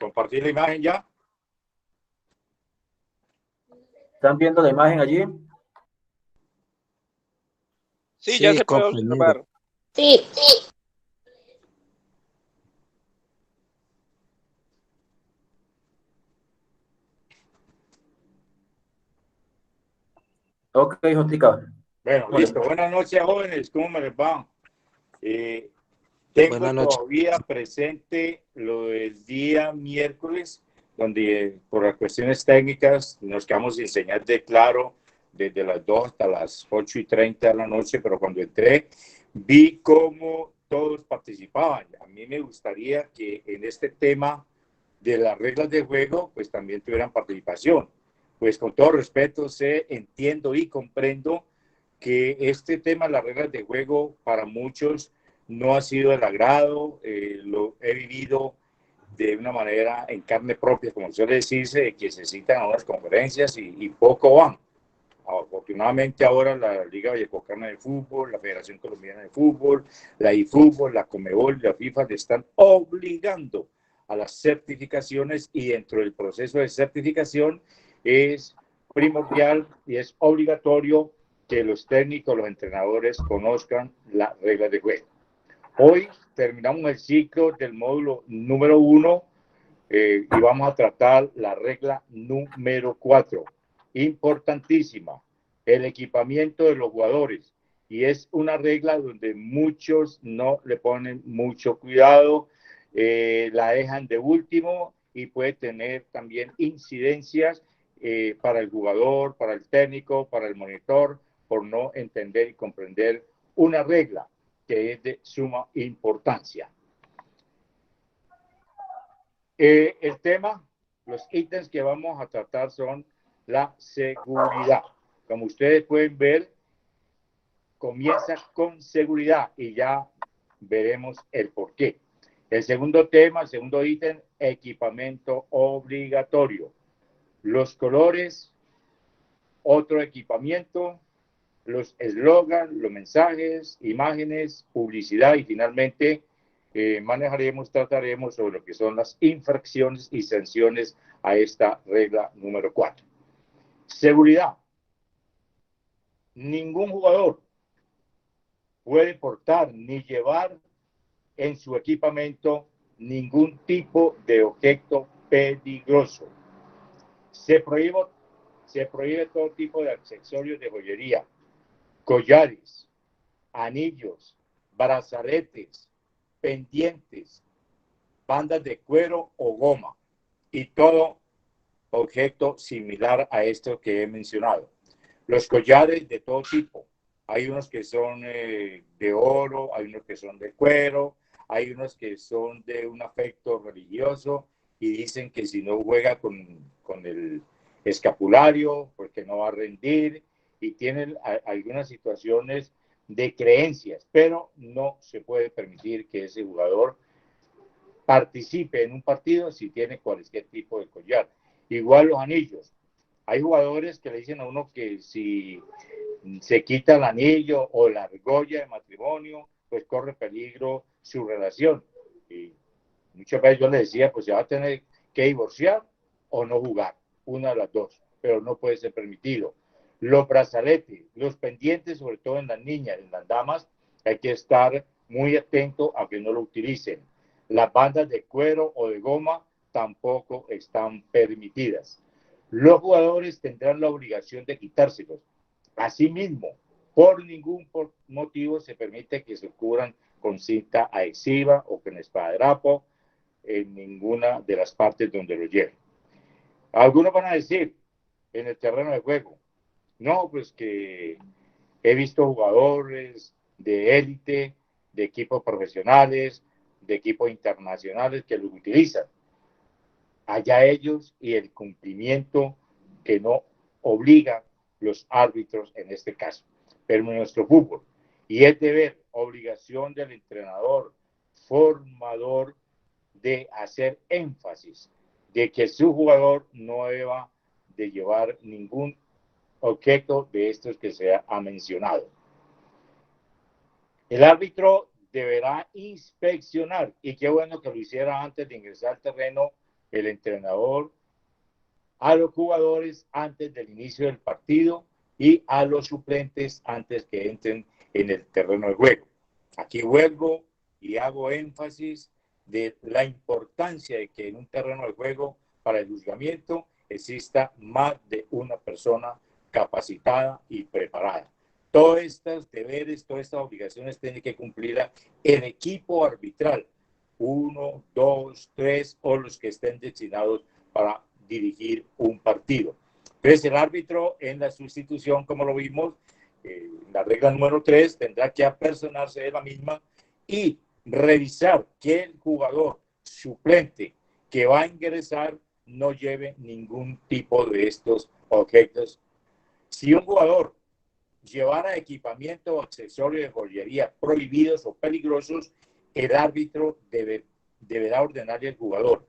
¿Compartir la imagen ya? ¿Están viendo la imagen allí? Sí, ya se puede observar. Sí. Ok, Jotica. Bueno, listo. Buenas noches, jóvenes. ¿Cómo me les va? Tengo todavía presente lo del día miércoles, donde por las cuestiones técnicas nos quedamos sin señal de claro desde las 2 hasta las 8:30 de la noche, pero cuando entré vi cómo todos participaban. A mí me gustaría que en este tema de las reglas de juego, pues también tuvieran participación. Pues con todo respeto, entiendo y comprendo que este tema de las reglas de juego para muchos no ha sido del agrado, lo he vivido de una manera en carne propia, como suele decirse, que se citan a unas conferencias y poco van. Afortunadamente ahora la Liga Vallecaucana de Fútbol, la Federación Colombiana de Fútbol, la IFútbol, la Conmebol y la FIFA le están obligando a las certificaciones, y dentro del proceso de certificación es primordial y es obligatorio que los técnicos, los entrenadores conozcan las reglas de juego. Hoy terminamos el ciclo del módulo número 1 y vamos a tratar la regla número 4, importantísima, el equipamiento de los jugadores. Y es una regla donde muchos no le ponen mucho cuidado, la dejan de último y puede tener también incidencias para el jugador, para el técnico, para el monitor, por no entender y comprender una regla que es de suma importancia. El tema, los ítems que vamos a tratar son la seguridad. Como ustedes pueden ver, comienza con seguridad y ya veremos el por qué. El segundo tema, el segundo ítem, equipamiento obligatorio. Los colores, otro equipamiento, los eslogans, los mensajes, imágenes, publicidad y finalmente trataremos sobre lo que son las infracciones y sanciones a esta regla número 4. Seguridad. Ningún jugador puede portar ni llevar en su equipamiento ningún tipo de objeto peligroso. Se prohíbe todo tipo de accesorios de joyería, collares, anillos, brazaletes, pendientes, bandas de cuero o goma y todo objeto similar a esto que he mencionado. Los collares de todo tipo. Hay unos que son de oro, hay unos que son de cuero, hay unos que son de un afecto religioso y dicen que si no juega con el escapulario, pues que no va a rendir, y tienen algunas situaciones de creencias, pero no se puede permitir que ese jugador participe en un partido si tiene cualquier tipo de collar. Igual los anillos. Hay jugadores que le dicen a uno que si se quita el anillo o la argolla de matrimonio, pues corre peligro su relación. Y muchas veces yo le decía, pues se va a tener que divorciar o no jugar, una de las dos, pero no puede ser permitido. Los brazaletes, los pendientes, sobre todo en las niñas, en las damas, hay que estar muy atento a que no lo utilicen. Las bandas de cuero o de goma tampoco están permitidas. Los jugadores tendrán la obligación de quitárselos. Asimismo, por ningún motivo se permite que se cubran con cinta adhesiva o con esparadrapo en ninguna de las partes donde lo lleven. Algunos van a decir en el terreno de juego, no, pues que he visto jugadores de élite, de equipos profesionales, de equipos internacionales que los utilizan. Allá ellos y el cumplimiento que no obligan los árbitros en este caso. Pero en nuestro fútbol, y es deber, obligación del entrenador, formador, de hacer énfasis de que su jugador no deba de llevar ningún objeto de estos que se ha mencionado. El árbitro deberá inspeccionar, y qué bueno que lo hiciera antes de ingresar al terreno, el entrenador a los jugadores antes del inicio del partido y a los suplentes antes que entren en el terreno de juego. Aquí vuelvo y hago énfasis de la importancia de que en un terreno de juego para el juzgamiento exista más de una persona capacitada y preparada. Todos estos deberes, todas estas obligaciones tiene que cumplir el equipo arbitral, 1, 2, 3 o los que estén destinados para dirigir un partido. Entonces el árbitro en la sustitución, como lo vimos, la regla número 3, tendrá que apersonarse de la misma y revisar que el jugador suplente que va a ingresar no lleve ningún tipo de estos objetos. Si un jugador llevara equipamiento o accesorio de joyería prohibidos o peligrosos, el árbitro deberá ordenarle al jugador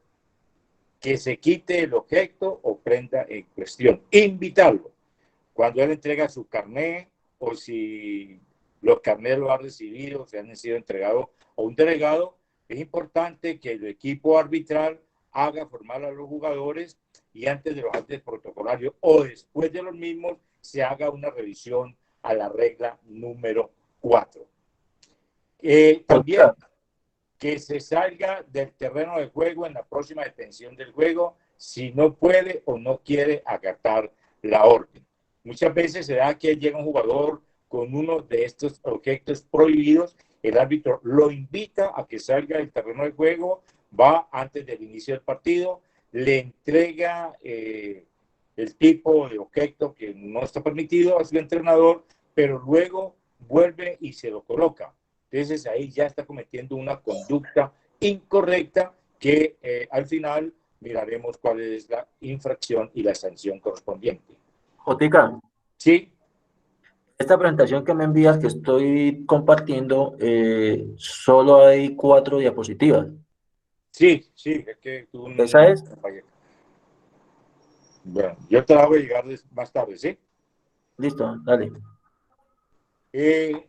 que se quite el objeto o prenda en cuestión. Invitarlo. Cuando él entrega su carnet o si los carnets lo ha recibido, se han sido entregados a un delegado, es importante que el equipo arbitral haga formar a los jugadores y antes de los actos protocolarios o después de los mismos se haga una revisión a la regla número 4. También que se salga del terreno de juego en la próxima detención del juego si no puede o no quiere acatar la orden. Muchas veces se da que llega un jugador con uno de estos objetos prohibidos, el árbitro lo invita a que salga del terreno de juego, va antes del inicio del partido, le entrega el tipo de objeto que no está permitido a su entrenador, pero luego vuelve y se lo coloca. Entonces ahí ya está cometiendo una conducta incorrecta que al final miraremos cuál es la infracción y la sanción correspondiente. Jotica. Sí. Esta presentación que me envías, que estoy compartiendo, solo hay 4 diapositivas. Sí, sí, es que tú... ¿Esa es? Bueno, yo te la voy a llegar más tarde, ¿sí? Listo, dale. El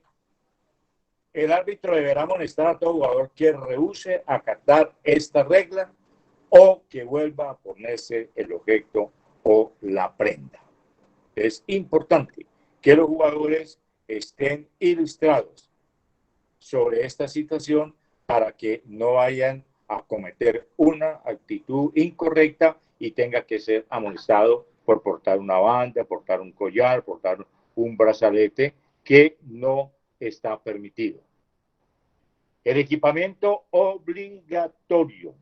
árbitro deberá amonestar a todo jugador que rehúse acatar esta regla o que vuelva a ponerse el objeto o la prenda. Es importante que los jugadores estén ilustrados sobre esta situación para que no vayan a cometer una actitud incorrecta y tenga que ser amonestado por portar una banda, portar un collar, portar un brazalete que no está permitido. El equipamiento obligatorio.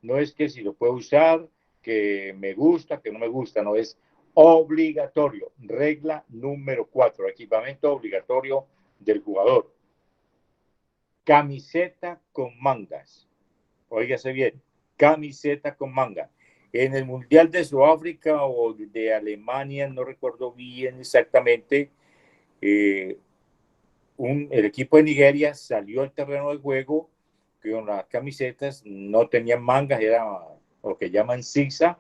No es que si lo puedo usar, que me gusta, que no me gusta, no, es obligatorio. Regla número 4, equipamiento obligatorio del jugador. Camiseta con mangas. Óigase bien, camiseta con manga. En el Mundial de Sudáfrica o de Alemania, no recuerdo bien exactamente, el equipo de Nigeria salió al terreno de juego con las camisetas, no tenían mangas, era lo que llaman zigzag,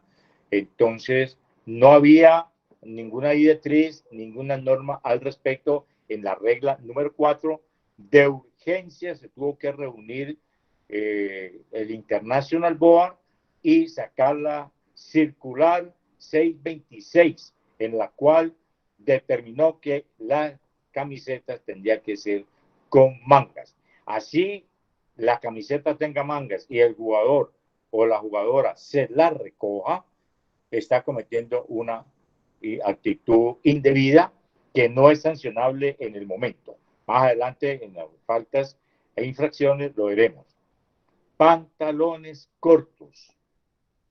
entonces no había ninguna directriz, ninguna norma al respecto. En la regla número 4 de urgencia se tuvo que reunir el International Board y sacar la circular 626, en la cual determinó que las camisetas tendría que ser con mangas. Así la camiseta tenga mangas y el jugador o la jugadora se la recoja, está cometiendo una actitud indebida que no es sancionable en el momento. Más adelante en las faltas e infracciones lo veremos. Pantalones cortos,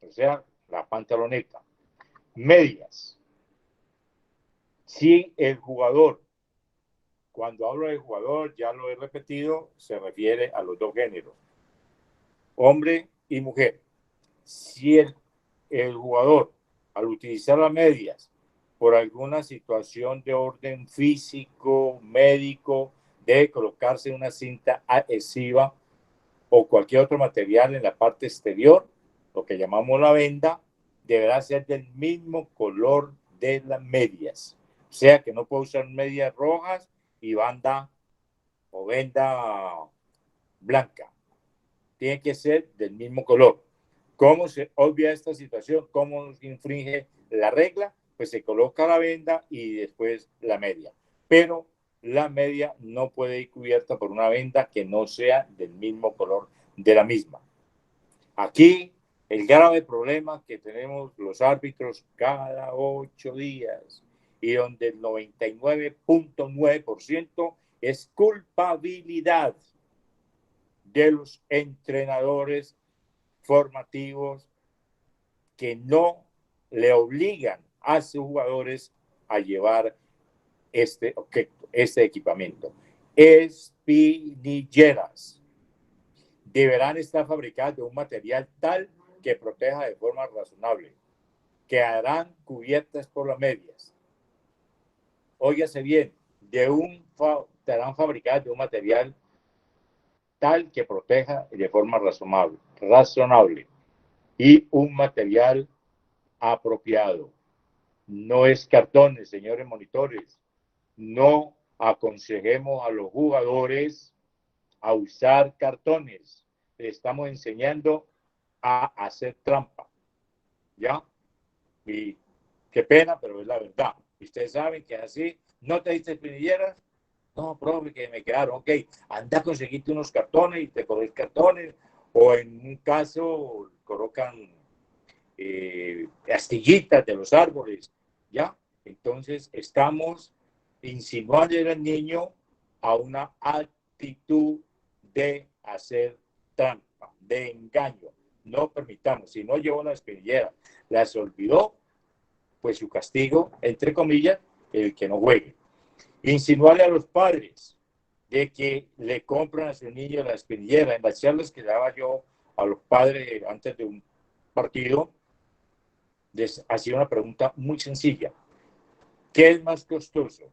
o sea, la pantaloneta. Medias. Si el jugador, cuando hablo de jugador, ya lo he repetido, se refiere a los dos géneros, hombre y mujer. Si el jugador, al utilizar las medias, por alguna situación de orden físico, médico, debe colocarse una cinta adhesiva o cualquier otro material en la parte exterior, lo que llamamos la venda, deberá ser del mismo color de las medias. O sea que no puede usar medias rojas y banda o venda blanca. Tiene que ser del mismo color. ¿Cómo se obvia esta situación? ¿Cómo se infringe la regla? Pues se coloca la venda y después la media. Pero la media no puede ir cubierta por una venda que no sea del mismo color de la misma. Aquí el grave problema que tenemos los árbitros cada 8 días y donde el 99.9% es culpabilidad de los entrenadores formativos que no le obligan a sus jugadores a llevar este equipamiento. Espinilleras deberán estar fabricadas de un material tal que proteja de forma razonable. Quedarán cubiertas por las medias. Óigase bien, estarán fabricadas de un material tal que proteja de forma razonable y un material apropiado. No es cartones, señores monitores. No aconsejemos a los jugadores a usar cartones. Les estamos enseñando a hacer trampa. ¿Ya? Y qué pena, pero es la verdad. Ustedes saben que así, ¿no te diste espinilleras? No, profe, que me quedaron. Ok, anda a conseguirte unos cartones y te coloques cartones. O en un caso, colocan astillitas de los árboles. ¿Ya? Entonces, estamos insinuando al niño a una actitud de hacer trampa, de engaño. No permitamos. Si no llevó la espinillera, las olvidó, pues su castigo, entre comillas, el que no juegue. Insinuarle a los padres de que le compran a su niño la espinillera. En las charlas que daba yo a los padres antes de un partido, les hacía una pregunta muy sencilla. ¿Qué es más costoso?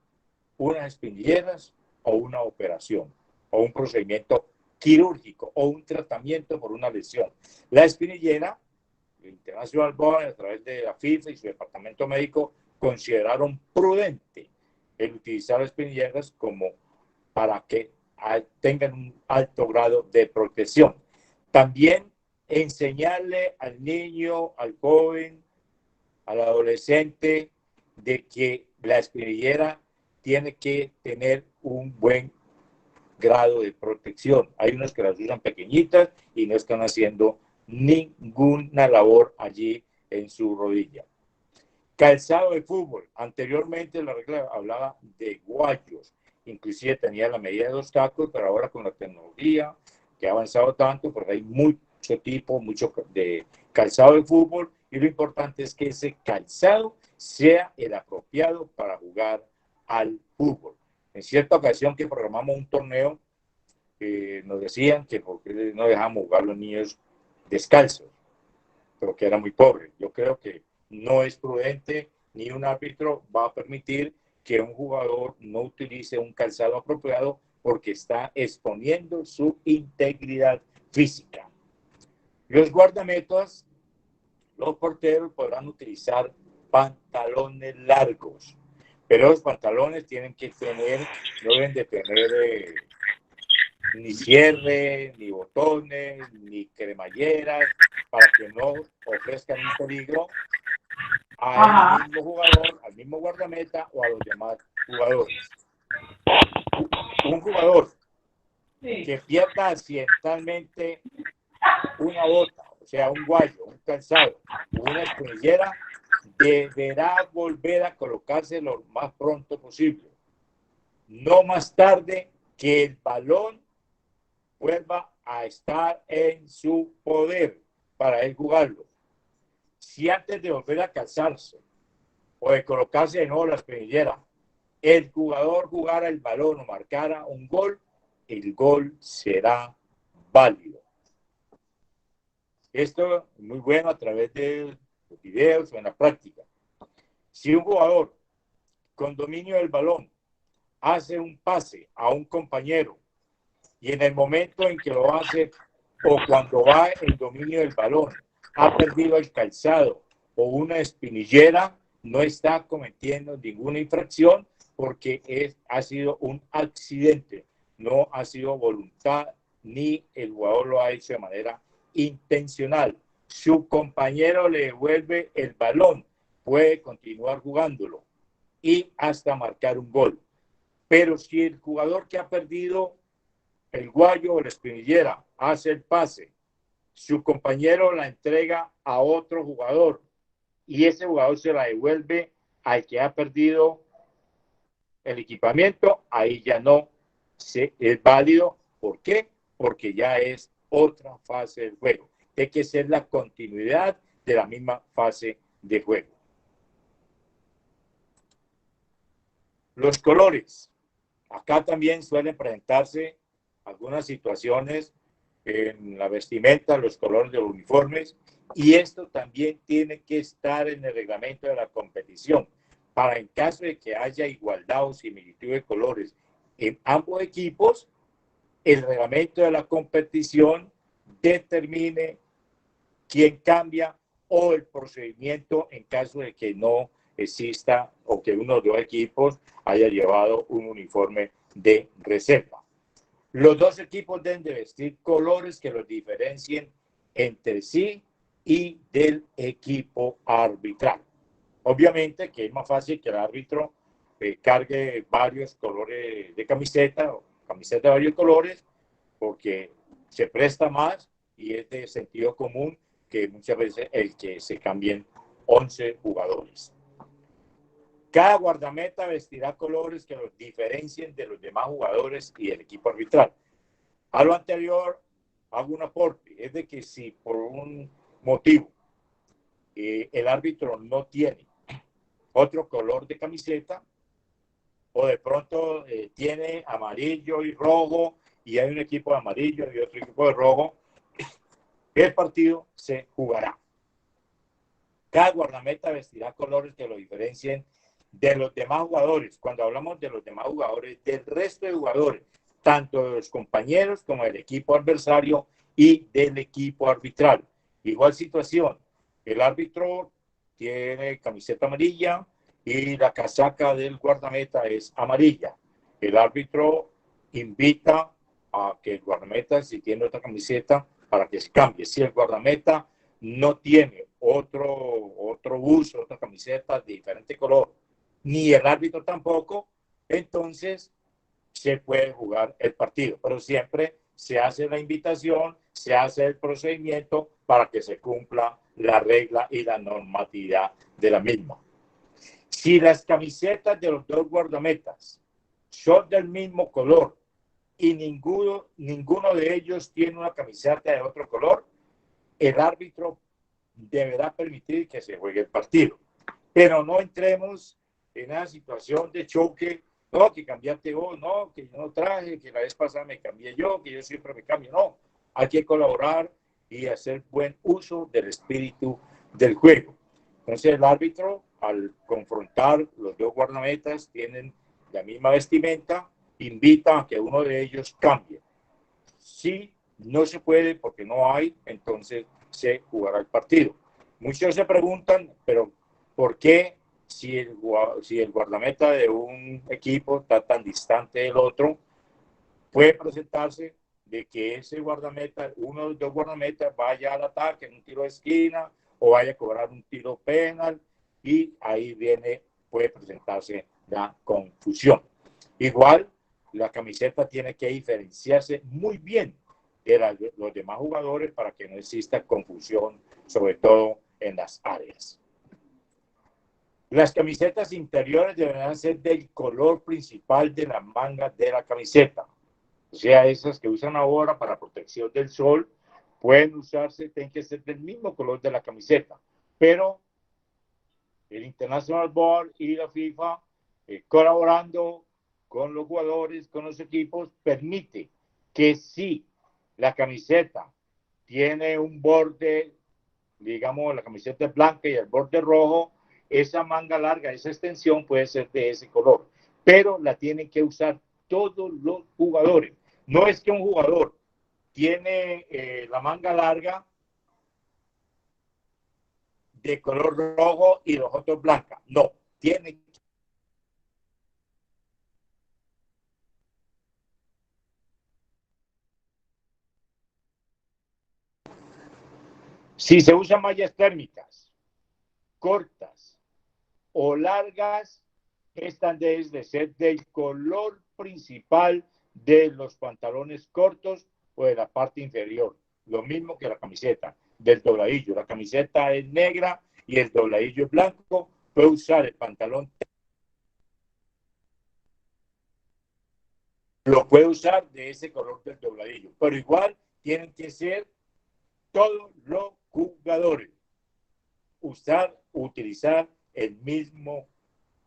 ¿Unas espinilleras o una operación? ¿O un procedimiento quirúrgico? ¿O un tratamiento por una lesión? La espinillera, el International Board, a través de la FIFA y su departamento médico, consideraron prudente el utilizar las espinilleras como para que tengan un alto grado de protección. También enseñarle al niño, al joven, al adolescente, de que la espinillera tiene que tener un buen grado de protección. Hay unos que las usan pequeñitas y no están haciendo ninguna labor allí en su rodilla. Calzado de fútbol. Anteriormente la regla hablaba de guayos. Inclusive tenía la medida de 2 tacos, pero ahora con la tecnología que ha avanzado tanto, pues hay mucho de calzado de fútbol y lo importante es que ese calzado sea el apropiado para jugar al fútbol. En cierta ocasión que programamos un torneo, nos decían que porque no dejamos jugar los niños descalzos, pero que era muy pobre. Yo creo que no es prudente, ni un árbitro va a permitir que un jugador no utilice un calzado apropiado porque está exponiendo su integridad física. Los guardametas, los porteros podrán utilizar pantalones largos, pero los pantalones tienen que tener, no deben de tener ni cierre, ni botones, ni cremalleras, para que no ofrezcan un peligro al mismo jugador, al mismo guardameta o a los demás jugadores. Un jugador que pierda accidentalmente una bota, o sea, un guayo, un calzado, una espinillera, deberá volver a colocarse lo más pronto posible. No más tarde que el balón vuelva a estar en su poder para él jugarlo. Si antes de volver a calzarse o de colocarse de nuevo la espinillera, el jugador jugara el balón o marcara un gol, el gol será válido. Esto es muy bueno a través de los videos o en la práctica. Si un jugador con dominio del balón hace un pase a un compañero y en el momento en que lo hace o cuando va en dominio del balón ha perdido el calzado o una espinillera, no está cometiendo ninguna infracción porque ha sido un accidente, no ha sido voluntad ni el jugador lo ha hecho de manera intencional. su compañero le devuelve el balón, puede continuar jugándolo y hasta marcar un gol. Pero si el jugador que ha perdido el guayo o la espinillera hace el pase, su compañero la entrega a otro jugador y ese jugador se la devuelve al que ha perdido el equipamiento, ahí ya no es válido. ¿Por qué? Porque ya es otra fase del juego. Tiene que ser la continuidad de la misma fase de juego. Los colores. Acá también suelen presentarse algunas situaciones en la vestimenta, los colores de los uniformes, y esto también tiene que estar en el reglamento de la competición, para en caso de que haya igualdad o similitud de colores en ambos equipos, el reglamento de la competición determine quién cambia o el procedimiento en caso de que no exista o que uno de los equipos haya llevado un uniforme de reserva. Los dos equipos deben de vestir colores que los diferencien entre sí y del equipo arbitral. Obviamente que es más fácil que el árbitro cargue varios colores de camiseta o camiseta de varios colores porque se presta más y es de sentido común que muchas veces el que se cambien 11 jugadores. Cada guardameta vestirá colores que los diferencien de los demás jugadores y el equipo arbitral. A lo anterior, hago un aporte, es de que si por un motivo el árbitro no tiene otro color de camiseta o de pronto tiene amarillo y rojo y hay un equipo de amarillo y otro equipo de rojo, el partido se jugará. Cada guardameta vestirá colores que lo diferencien de los demás jugadores. Cuando hablamos de los demás jugadores, del resto de jugadores, tanto de los compañeros como del equipo adversario y del equipo arbitral. Igual situación, el árbitro tiene camiseta amarilla y la casaca del guardameta es amarilla. El árbitro invita a que el guardameta, si tiene otra camiseta, para que se cambie. Si el guardameta no tiene otro uso, otra camiseta de diferente color, ni el árbitro tampoco, entonces se puede jugar el partido. Pero siempre se hace la invitación, se hace el procedimiento para que se cumpla la regla y la normatividad de la misma. Si las camisetas de los dos guardametas son del mismo color y ninguno de ellos tiene una camiseta de otro color, el árbitro deberá permitir que se juegue el partido. Pero no entremos en una situación de choque, no, que cambiaste vos, no, que yo no traje, que la vez pasada me cambié yo, que yo siempre me cambio, no. Hay que colaborar y hacer buen uso del espíritu del juego. Entonces el árbitro, al confrontar los dos guardametas, tienen la misma vestimenta, invita a que uno de ellos cambie. Si no se puede porque no hay, entonces se jugará el partido. Muchos se preguntan, pero ¿por qué si el guardameta de un equipo está tan distante del otro, puede presentarse de que ese guardameta, uno de los dos guardametas, vaya al ataque en un tiro de esquina o vaya a cobrar un tiro penal y ahí puede presentarse la confusión. Igual, la camiseta tiene que diferenciarse muy bien de los demás jugadores para que no exista confusión, sobre todo en las áreas. Las camisetas interiores deberán ser del color principal de la manga de la camiseta. O sea, esas que usan ahora para protección del sol, pueden usarse, tienen que ser del mismo color de la camiseta. Pero el International Board y la FIFA, colaborando con los jugadores, con los equipos, permite que si la camiseta tiene un borde, digamos, la camiseta es blanca y el borde rojo, esa manga larga, esa extensión puede ser de ese color, pero la tienen que usar todos los jugadores. No es que un jugador tiene la manga larga de color rojo y los otros blanca. No, tiene Si se usan mallas térmicas cortas o largas, estas deben de ser del color principal de los pantalones cortos o de la parte inferior. Lo mismo que la camiseta, del dobladillo. La camiseta es negra y el dobladillo es blanco. Puede usar el pantalón. Lo puede usar de ese color del dobladillo. Pero igual tienen que ser todos los jugadores. Utilizar el mismo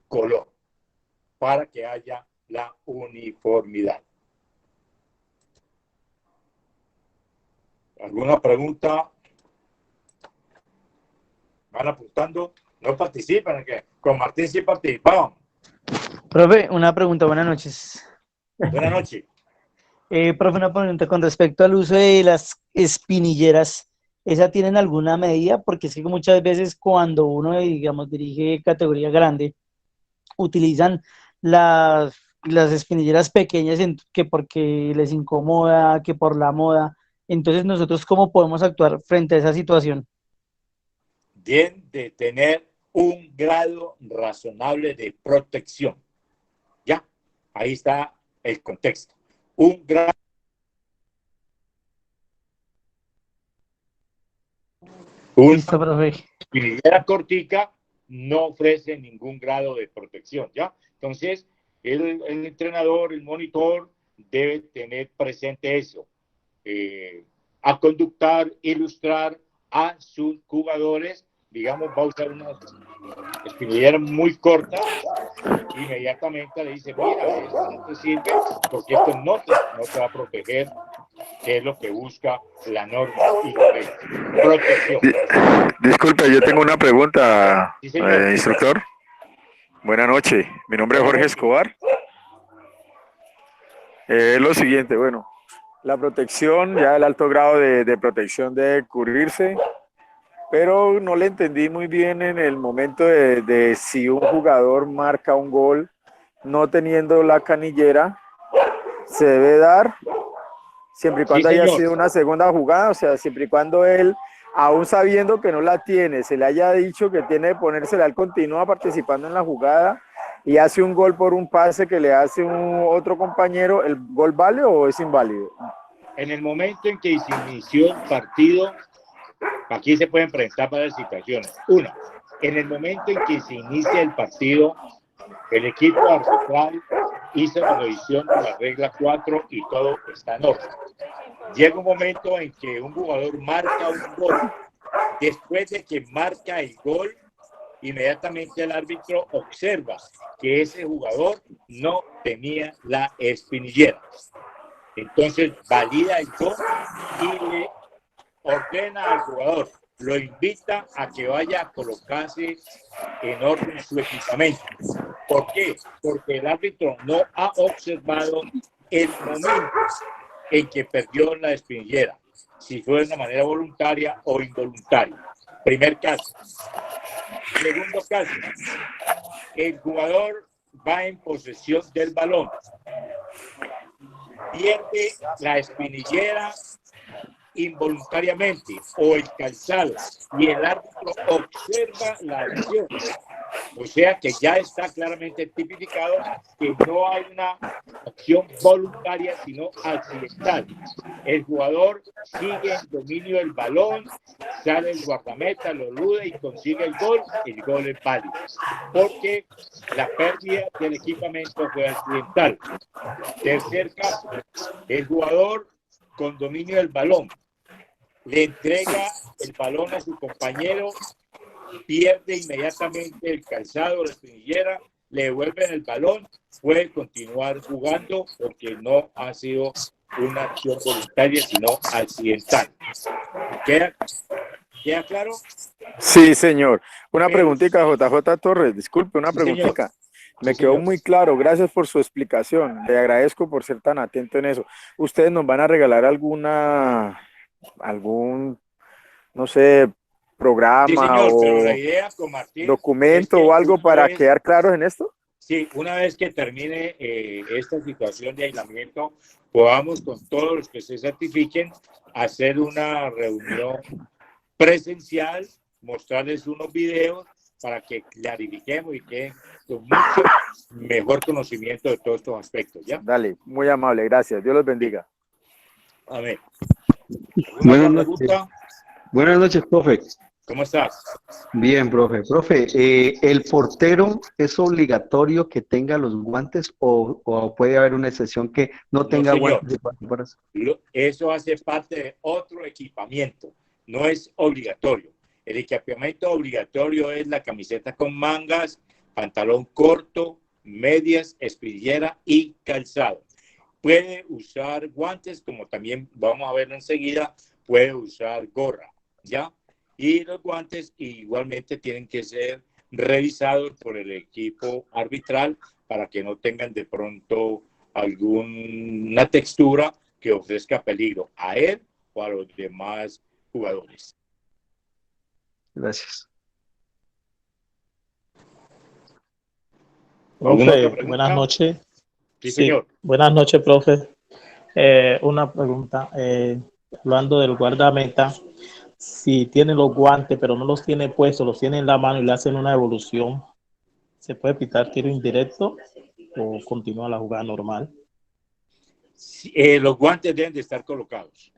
color para que haya la uniformidad. ¿Alguna pregunta? ¿Van apuntando? No participan, que con Martín sí participamos. Profe, una pregunta, buenas noches. Buenas noches. Profe, una pregunta con respecto al uso de las espinilleras. ¿Esa tienen alguna medida? Porque es que muchas veces cuando uno, digamos, dirige categoría grande, utilizan las espinilleras pequeñas que porque les incomoda, que por la moda. Entonces, ¿nosotros cómo podemos actuar frente a esa situación? Deben de tener un grado razonable de protección. Ya, ahí está el contexto. Un grado. Listo, profe. Espinillera cortica no ofrece ningún grado de protección, ¿ya? Entonces, el entrenador, el monitor, debe tener presente eso. A conductar, ilustrar a sus jugadores, digamos, va a usar una espinillera muy corta, inmediatamente le dice, mira, esto no te sirve porque esto no te va a proteger, que es lo que busca la norma y la ley. Protección. Disculpe, yo tengo una pregunta, Sí, señor. instructor. Buenas noches, mi nombre es Jorge Escobar. Es lo siguiente, bueno, la protección, ya el alto grado de protección debe cubrirse, pero no le entendí muy bien en el momento de si un jugador marca un gol no teniendo la canillera, se debe dar siempre y cuando haya sido una segunda jugada, o sea, siempre y cuando él, aún sabiendo que no la tiene, se le haya dicho que tiene que ponérsela, él continúa participando en la jugada y hace un gol por un pase que le hace otro compañero, ¿el gol vale o es inválido? En el momento en que se inició el partido, aquí se pueden presentar varias situaciones. Una, en el momento en que se inicia el partido, el equipo arbitral hizo la revisión de la regla 4 y todo está en orden. Llega un momento en que un jugador marca un gol. Después de que marca el gol, inmediatamente el árbitro observa que ese jugador no tenía la espinillera. Entonces valida el gol y le ordena al jugador, lo invita a que vaya a colocarse en orden su equipamiento. ¿Por qué? Porque el árbitro no ha observado el momento en que perdió la espinillera, si fue de una manera voluntaria o involuntaria. Primer caso. Segundo caso, el jugador va en posesión del balón, pierde la espinillera involuntariamente o el calzado y el árbitro observa la acción, o sea que ya está claramente tipificado que no hay una acción voluntaria sino accidental. El jugador sigue en dominio del balón, sale el guardameta, lo elude y consigue el gol es válido porque la pérdida del equipamiento fue accidental. Tercer caso, el jugador con dominio del balón le entrega el balón a su compañero, pierde inmediatamente el calzado, la espinillera, le devuelven el balón, puede continuar jugando porque no ha sido una acción voluntaria, sino accidental. ¿Queda claro? Sí, señor. Una preguntita, JJ Torres, disculpe, una preguntita. Me quedó muy claro, gracias por su explicación, le agradezco por ser tan atento en eso. ¿Ustedes nos van a regalar algún, no sé, programa sí, señor, o pero la idea con Martín documento o algo para quedar claros en esto? Sí, una vez que termine esta situación de aislamiento, podamos con todos los que se certifiquen hacer una reunión presencial, mostrarles unos videos para que clarifiquemos y queden con mucho mejor conocimiento de todos estos aspectos, ¿ya? Dale, muy amable, gracias. Dios los bendiga. A ver. Buenas noches. Buenas noches, profe. ¿Cómo estás? Bien, profe. Profe, ¿el portero es obligatorio que tenga los guantes o puede haber una excepción que no tenga señor. guantes? Eso hace parte de otro equipamiento, no es obligatorio. El equipamiento obligatorio es la camiseta con mangas, pantalón corto, medias, espinillera y calzado. Puede usar guantes, como también vamos a ver enseguida, puede usar gorra, ¿ya? Y los guantes igualmente tienen que ser revisados por el equipo arbitral para que no tengan de pronto alguna textura que ofrezca peligro a él o a los demás jugadores. Gracias. Profe, buenas noches. Sí, señor. Buenas noches, profe. Una pregunta. Hablando del guardameta, si tiene los guantes pero no los tiene puestos, los tiene en la mano y le hacen una evolución, ¿se puede pitar tiro indirecto o continúa la jugada normal? Sí, los guantes deben de estar colocados.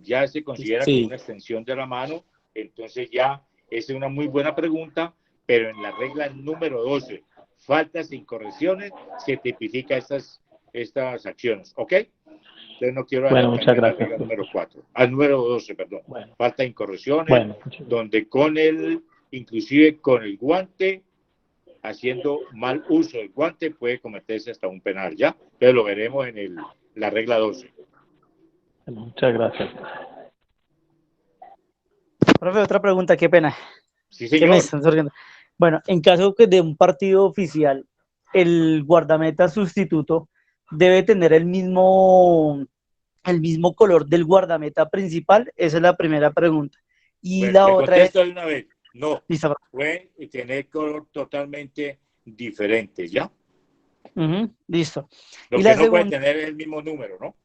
Ya se considera como una extensión de la mano, entonces ya es una muy buena pregunta, pero en la regla número 12, faltas e incorrecciones, se tipifica estas acciones, ¿ok? Entonces no quiero muchas gracias. La regla número 4, número 12, perdón. Falta e incorrecciones, donde inclusive con el guante, haciendo mal uso del guante, puede cometerse hasta un penal, ¿ya? Entonces lo veremos en la regla 12. Muchas gracias. Profe, otra pregunta, qué pena. Sí, señor. ¿Qué me están surgiendo? Bueno, en caso de un partido oficial, el guardameta sustituto debe tener el mismo color del guardameta principal. Esa es la primera pregunta. Y Bueno, la otra es... de una vez. No, listo. puede tener color totalmente diferente, ¿ya? Listo. Lo y que la no segunda... puede tener es el mismo número, ¿no?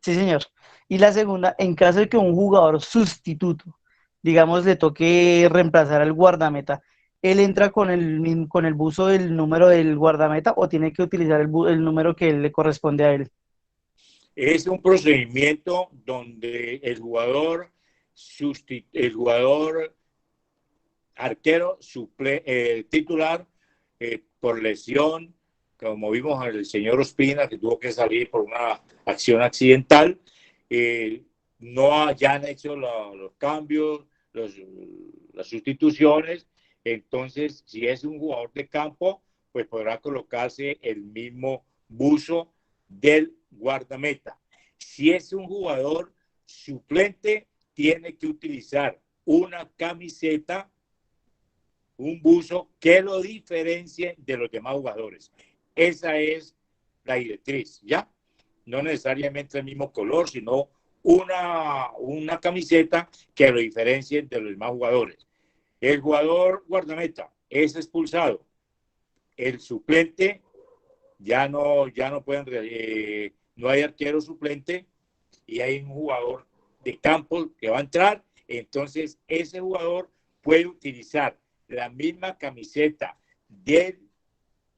Sí, señor. Y la segunda, en caso de que un jugador sustituto, digamos, le toque reemplazar al guardameta, ¿él entra con el buzo del número del guardameta o tiene que utilizar el número que le corresponde a él? Es un procedimiento donde el jugador arquero titular por lesión, como vimos al señor Ospina, que tuvo que salir por una acción accidental, no hayan hecho los cambios, las sustituciones. Entonces, si es un jugador de campo, pues podrá colocarse el mismo buzo del guardameta. Si es un jugador suplente, tiene que utilizar una camiseta, un buzo que lo diferencie de los demás jugadores. Esa es la directriz, ¿ya? No necesariamente el mismo color, sino una camiseta que lo diferencie de los demás jugadores. El jugador guardameta es expulsado. El suplente ya no pueden, no hay arquero suplente y hay un jugador de campo que va a entrar. Entonces, ese jugador puede utilizar la misma camiseta del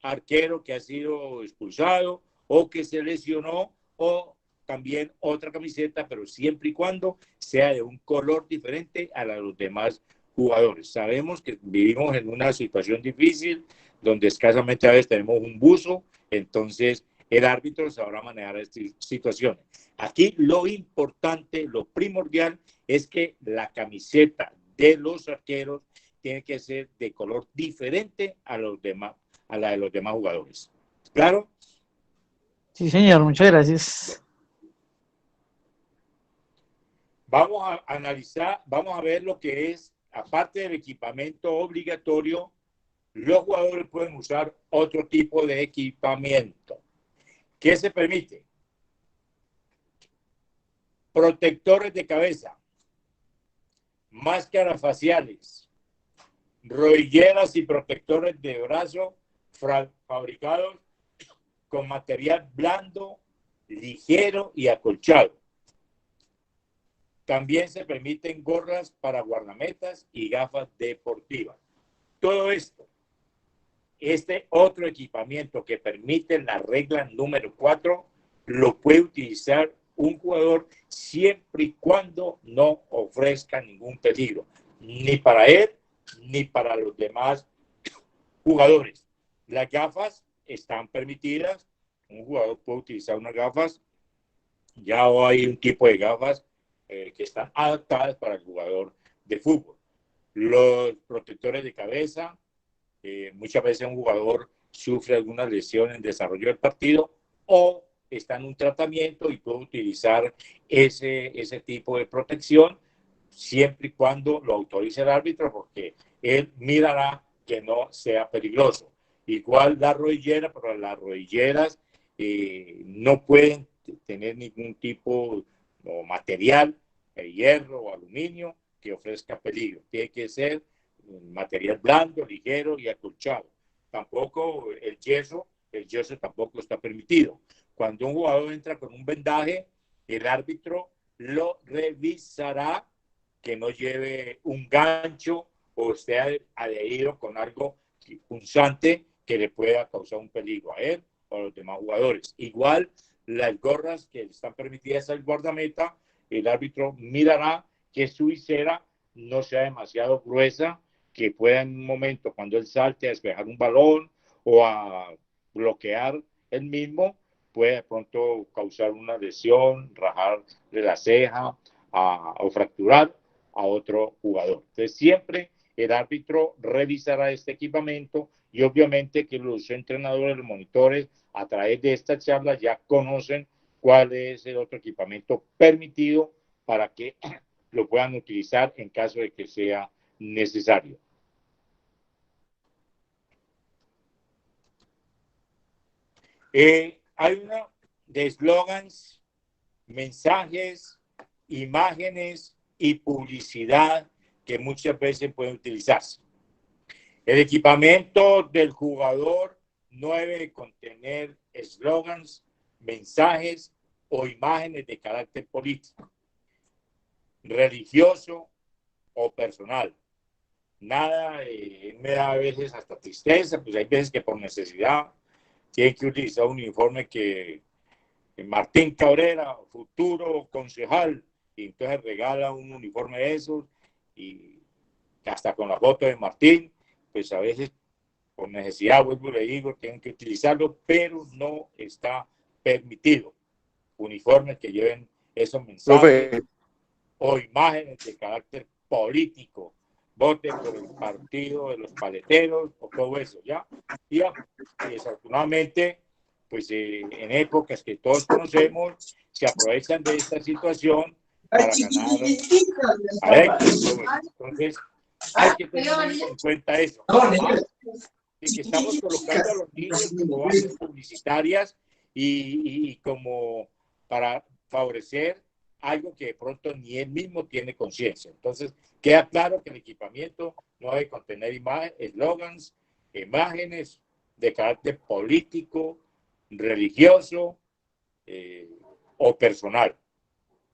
arquero que ha sido expulsado o que se lesionó, o también otra camiseta, pero siempre y cuando sea de un color diferente a la de los demás jugadores. Sabemos que vivimos en una situación difícil donde escasamente a veces tenemos un buzo, entonces el árbitro sabrá manejar estas situaciones. Aquí lo importante, lo primordial es que la camiseta de los arqueros tiene que ser de color diferente a la de los demás jugadores. ¿Claro? Sí, señor, muchas gracias. Vamos a analizar, vamos a ver lo que es, aparte del equipamiento obligatorio, los jugadores pueden usar otro tipo de equipamiento. ¿Qué se permite? Protectores de cabeza, máscaras faciales, rodilleras y protectores de brazo fabricados con material blando, ligero y acolchado. También se permiten gorras para guardametas y gafas deportivas. Todo esto, este otro equipamiento que permite la regla número 4, lo puede utilizar un jugador siempre y cuando no ofrezca ningún peligro, ni para él ni para los demás jugadores. Las gafas están permitidas, un jugador puede utilizar unas gafas, ya hay un tipo de gafas que están adaptadas para el jugador de fútbol. Los protectores de cabeza, muchas veces un jugador sufre alguna lesión en el desarrollo del partido o está en un tratamiento y puede utilizar ese tipo de protección siempre y cuando lo autorice el árbitro, porque él mirará que no sea peligroso. Igual la rodillera, pero las rodilleras no pueden tener ningún tipo de material, hierro o aluminio, que ofrezca peligro. Tiene que ser material blando, ligero y acolchado. Tampoco el yeso tampoco está permitido. Cuando un jugador entra con un vendaje, el árbitro lo revisará que no lleve un gancho o esté adherido con algo punzante que le pueda causar un peligro a él o a los demás jugadores. Igual, las gorras que están permitidas al guardameta, el árbitro mirará que su visera no sea demasiado gruesa, que pueda en un momento, cuando él salte a despejar un balón o a bloquear el mismo, puede de pronto causar una lesión, rajar de la ceja o fracturar a otro jugador. Entonces, siempre el árbitro revisará este equipamiento y obviamente que los entrenadores, los monitores, a través de esta charla ya conocen cuál es el otro equipamiento permitido para que lo puedan utilizar en caso de que sea necesario. Hay una de eslogans, mensajes, imágenes y publicidad que muchas veces pueden utilizarse. El equipamiento del jugador no debe contener eslogans, mensajes o imágenes de carácter político, religioso o personal. Nada, me da a veces hasta tristeza, pues hay veces que por necesidad tienen que utilizar un uniforme que Martín Cabrera, futuro concejal, y entonces regala un uniforme de esos y hasta con la foto de Martín, pues a veces por necesidad, vuelvo y le digo, tienen que utilizarlo, pero no está permitido. Uniformes que lleven esos mensajes o imágenes de carácter político, voten por el partido de los paleteros o todo eso, ¿ya? Y desafortunadamente, pues en épocas que todos conocemos, se aprovechan de esta situación para ganar adeptos. Entonces, hay que tener en cuenta eso. Además, de que estamos colocando a los niños como bases publicitarias y como para favorecer algo que de pronto ni él mismo tiene conciencia. Entonces, queda claro que el equipamiento no debe contener eslogans, imágenes de carácter político, religioso o personal.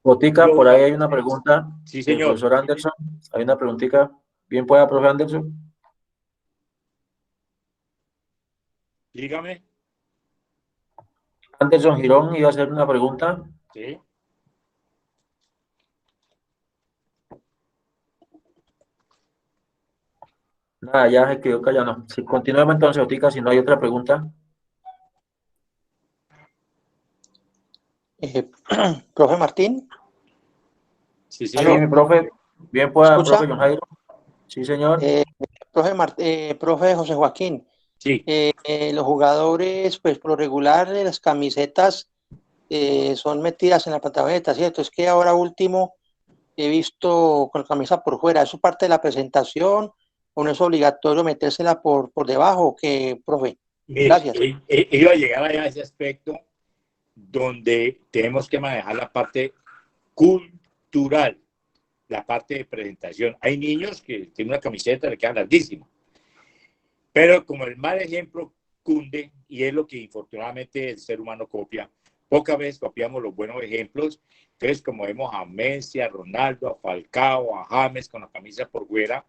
Botica, por ahí hay una pregunta. Sí, señor. Profesor Anderson, hay una preguntita. ¿Bien pueda, profe Anderson? Dígame. Anderson Girón iba a hacer una pregunta. Sí. Nada, ya se quedó callado. Si continuemos entonces, Botica, si no hay otra pregunta. Profe Martín. Sí, sí, mi profe. Bien pueda, profe John Jairo. Sí, señor. Profe José Joaquín. Sí. Los jugadores, pues por lo regular, las camisetas son metidas en la pantaloneta, ¿cierto? Es que ahora último he visto con la camisa por fuera. ¿Eso parte de la presentación o no es obligatorio metérsela por debajo? ¿Qué, profe? Gracias. Iba a llegar a ese aspecto donde tenemos que manejar la parte cultural, la parte de presentación. Hay niños que tienen una camiseta, le queda larguísima. Pero como el mal ejemplo cunde, y es lo que infortunadamente el ser humano copia, Pocas veces copiamos los buenos ejemplos. Entonces, como vemos a Messi, a Ronaldo, a Falcao, a James con la camisa por fuera,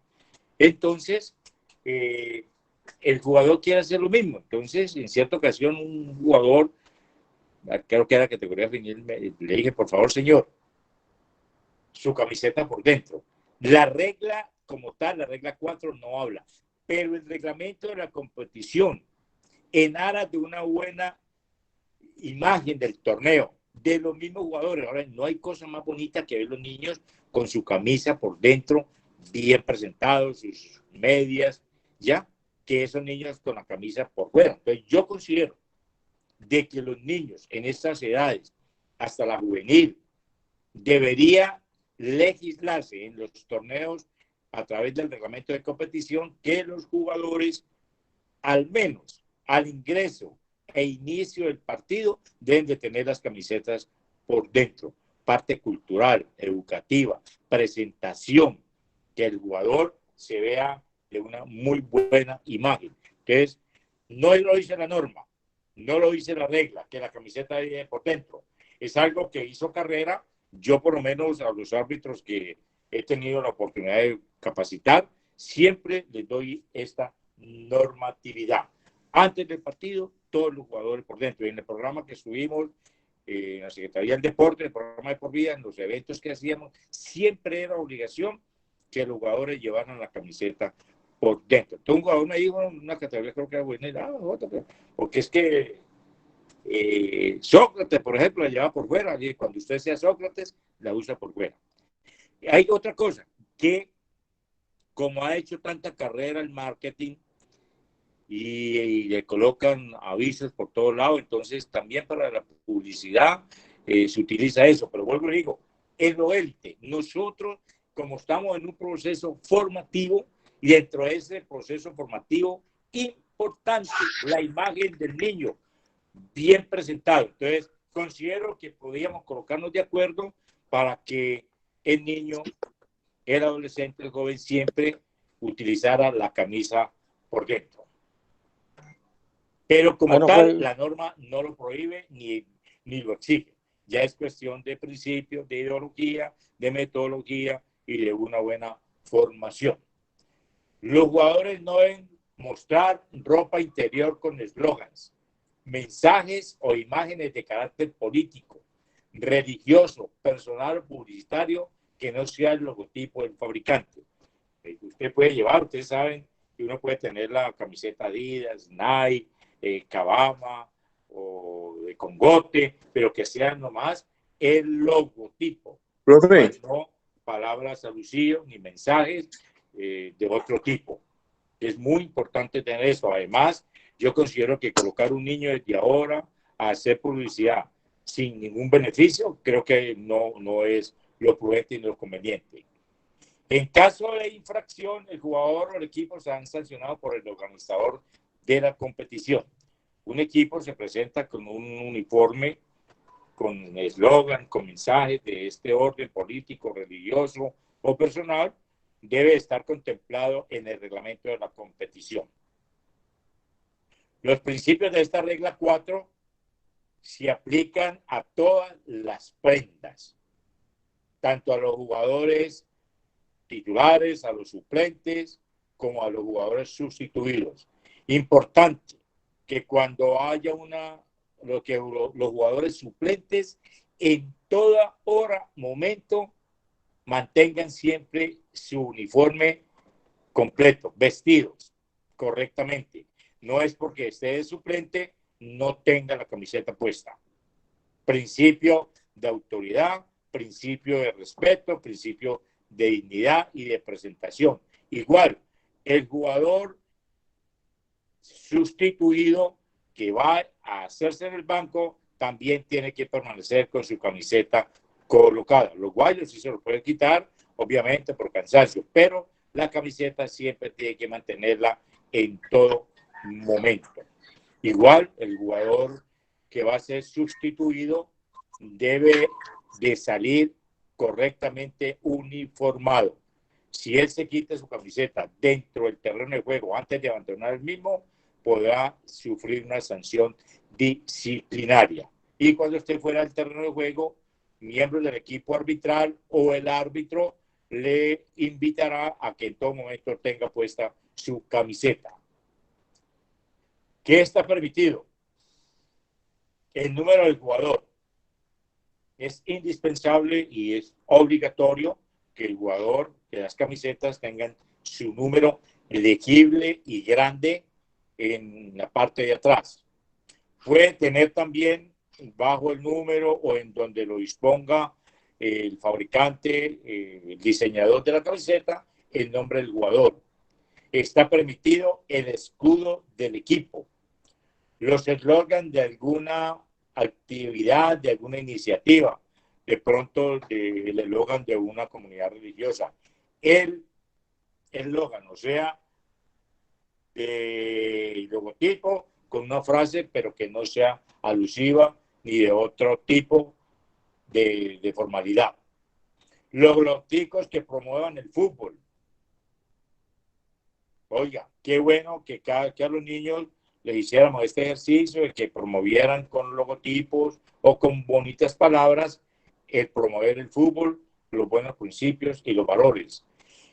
entonces el jugador quiere hacer lo mismo. Entonces, en cierta ocasión, un jugador, creo que era categoría final, le dije, por favor, señor, su camiseta por dentro. La regla como tal, la regla 4 no habla, pero el reglamento de la competición, en aras de una buena imagen del torneo, de los mismos jugadores. Ahora, no hay cosa más bonita que ver los niños con su camisa por dentro, bien presentados, sus medias, ya, que esos niños con la camisa por fuera. Entonces, yo considero de que los niños en estas edades, hasta la juvenil, debería legislarse en los torneos a través del reglamento de competición que los jugadores, al menos al ingreso e inicio del partido, deben de tener las camisetas por dentro. Parte cultural, educativa, presentación, que el jugador se vea de una muy buena imagen. Entonces, no lo dice la norma, no lo dice la regla, que la camiseta viene por dentro. Es algo que hizo carrera. Yo, por lo menos, a los árbitros que he tenido la oportunidad de capacitar, siempre les doy esta normatividad. Antes del partido, todos los jugadores por dentro. Y en el programa que subimos en la Secretaría del Deporte, en el programa de por vida, en los eventos que hacíamos, siempre era obligación que los jugadores llevaran la camiseta por dentro. Entonces, un jugador me dijo, una categoría creo que era buena, porque es que Sócrates, por ejemplo, la lleva por fuera. Y cuando usted sea Sócrates, la usa por fuera. Hay otra cosa, que como ha hecho tanta carrera el marketing y le colocan avisos por todos lados, entonces también para la publicidad se utiliza eso. Pero vuelvo y digo, en lo élite, nosotros como estamos en un proceso formativo, y dentro de ese proceso formativo, importante la imagen del niño bien presentado. Entonces, considero que podíamos colocarnos de acuerdo para que el niño, el adolescente, el joven, siempre utilizara la camisa por dentro. Pero como tal, la norma no lo prohíbe ni lo exige. Ya es cuestión de principios, de ideología, de metodología y de una buena formación. Los jugadores no deben mostrar ropa interior con eslogans, mensajes o imágenes de carácter político, religioso, personal o publicitario que no sea el logotipo del fabricante. Usted puede llevar, ustedes saben que uno puede tener la camiseta Adidas, Nike, Cabama o de Congote, pero que sea nomás el logotipo. No palabras alusivas ni mensajes de otro tipo. Es muy importante tener eso. Además, yo considero que colocar un niño desde ahora a hacer publicidad sin ningún beneficio, creo que no es lo prudente ni lo conveniente. En caso de infracción, el jugador o el equipo se han sancionado por el organizador de la competición. Un equipo se presenta con un uniforme, con eslogan, con mensajes de este orden político, religioso o personal, debe estar contemplado en el reglamento de la competición. Los principios de esta regla 4 se aplican a todas las prendas, tanto a los jugadores titulares, a los suplentes, como a los jugadores sustituidos. Importante que cuando haya los jugadores suplentes en toda hora, momento, mantengan siempre su uniforme completo, vestidos correctamente. No es porque esté de suplente, no tenga la camiseta puesta. Principio de autoridad, principio de respeto, principio de dignidad y de presentación. Igual, el jugador sustituido que va a hacerse en el banco también tiene que permanecer con su camiseta colocada. Los guayos sí se lo pueden quitar, obviamente por cansancio, pero la camiseta siempre tiene que mantenerla en todo momento. Igual, el jugador que va a ser sustituido debe de salir correctamente uniformado. Si él se quita su camiseta dentro del terreno de juego antes de abandonar el mismo, podrá sufrir una sanción disciplinaria. Y cuando esté fuera del terreno de juego, miembros del equipo arbitral o el árbitro le invitará a que en todo momento tenga puesta su camiseta. ¿Qué está permitido? El número del jugador. Es indispensable y es obligatorio que el jugador, que las camisetas tengan su número legible y grande en la parte de atrás. Puede tener también bajo el número o en donde lo disponga el fabricante, el diseñador de la camiseta, el nombre del jugador. Está permitido el escudo del equipo, los eslogans de alguna actividad, de alguna iniciativa, de pronto el eslogan de una comunidad religiosa. El eslogan, o sea, el logotipo con una frase, pero que no sea alusiva ni de otro tipo de formalidad. Los logotipos que promuevan el fútbol. Oiga, qué bueno que a los niños les hiciéramos este ejercicio de que promovieran con logotipos o con bonitas palabras el promover el fútbol, los buenos principios y los valores.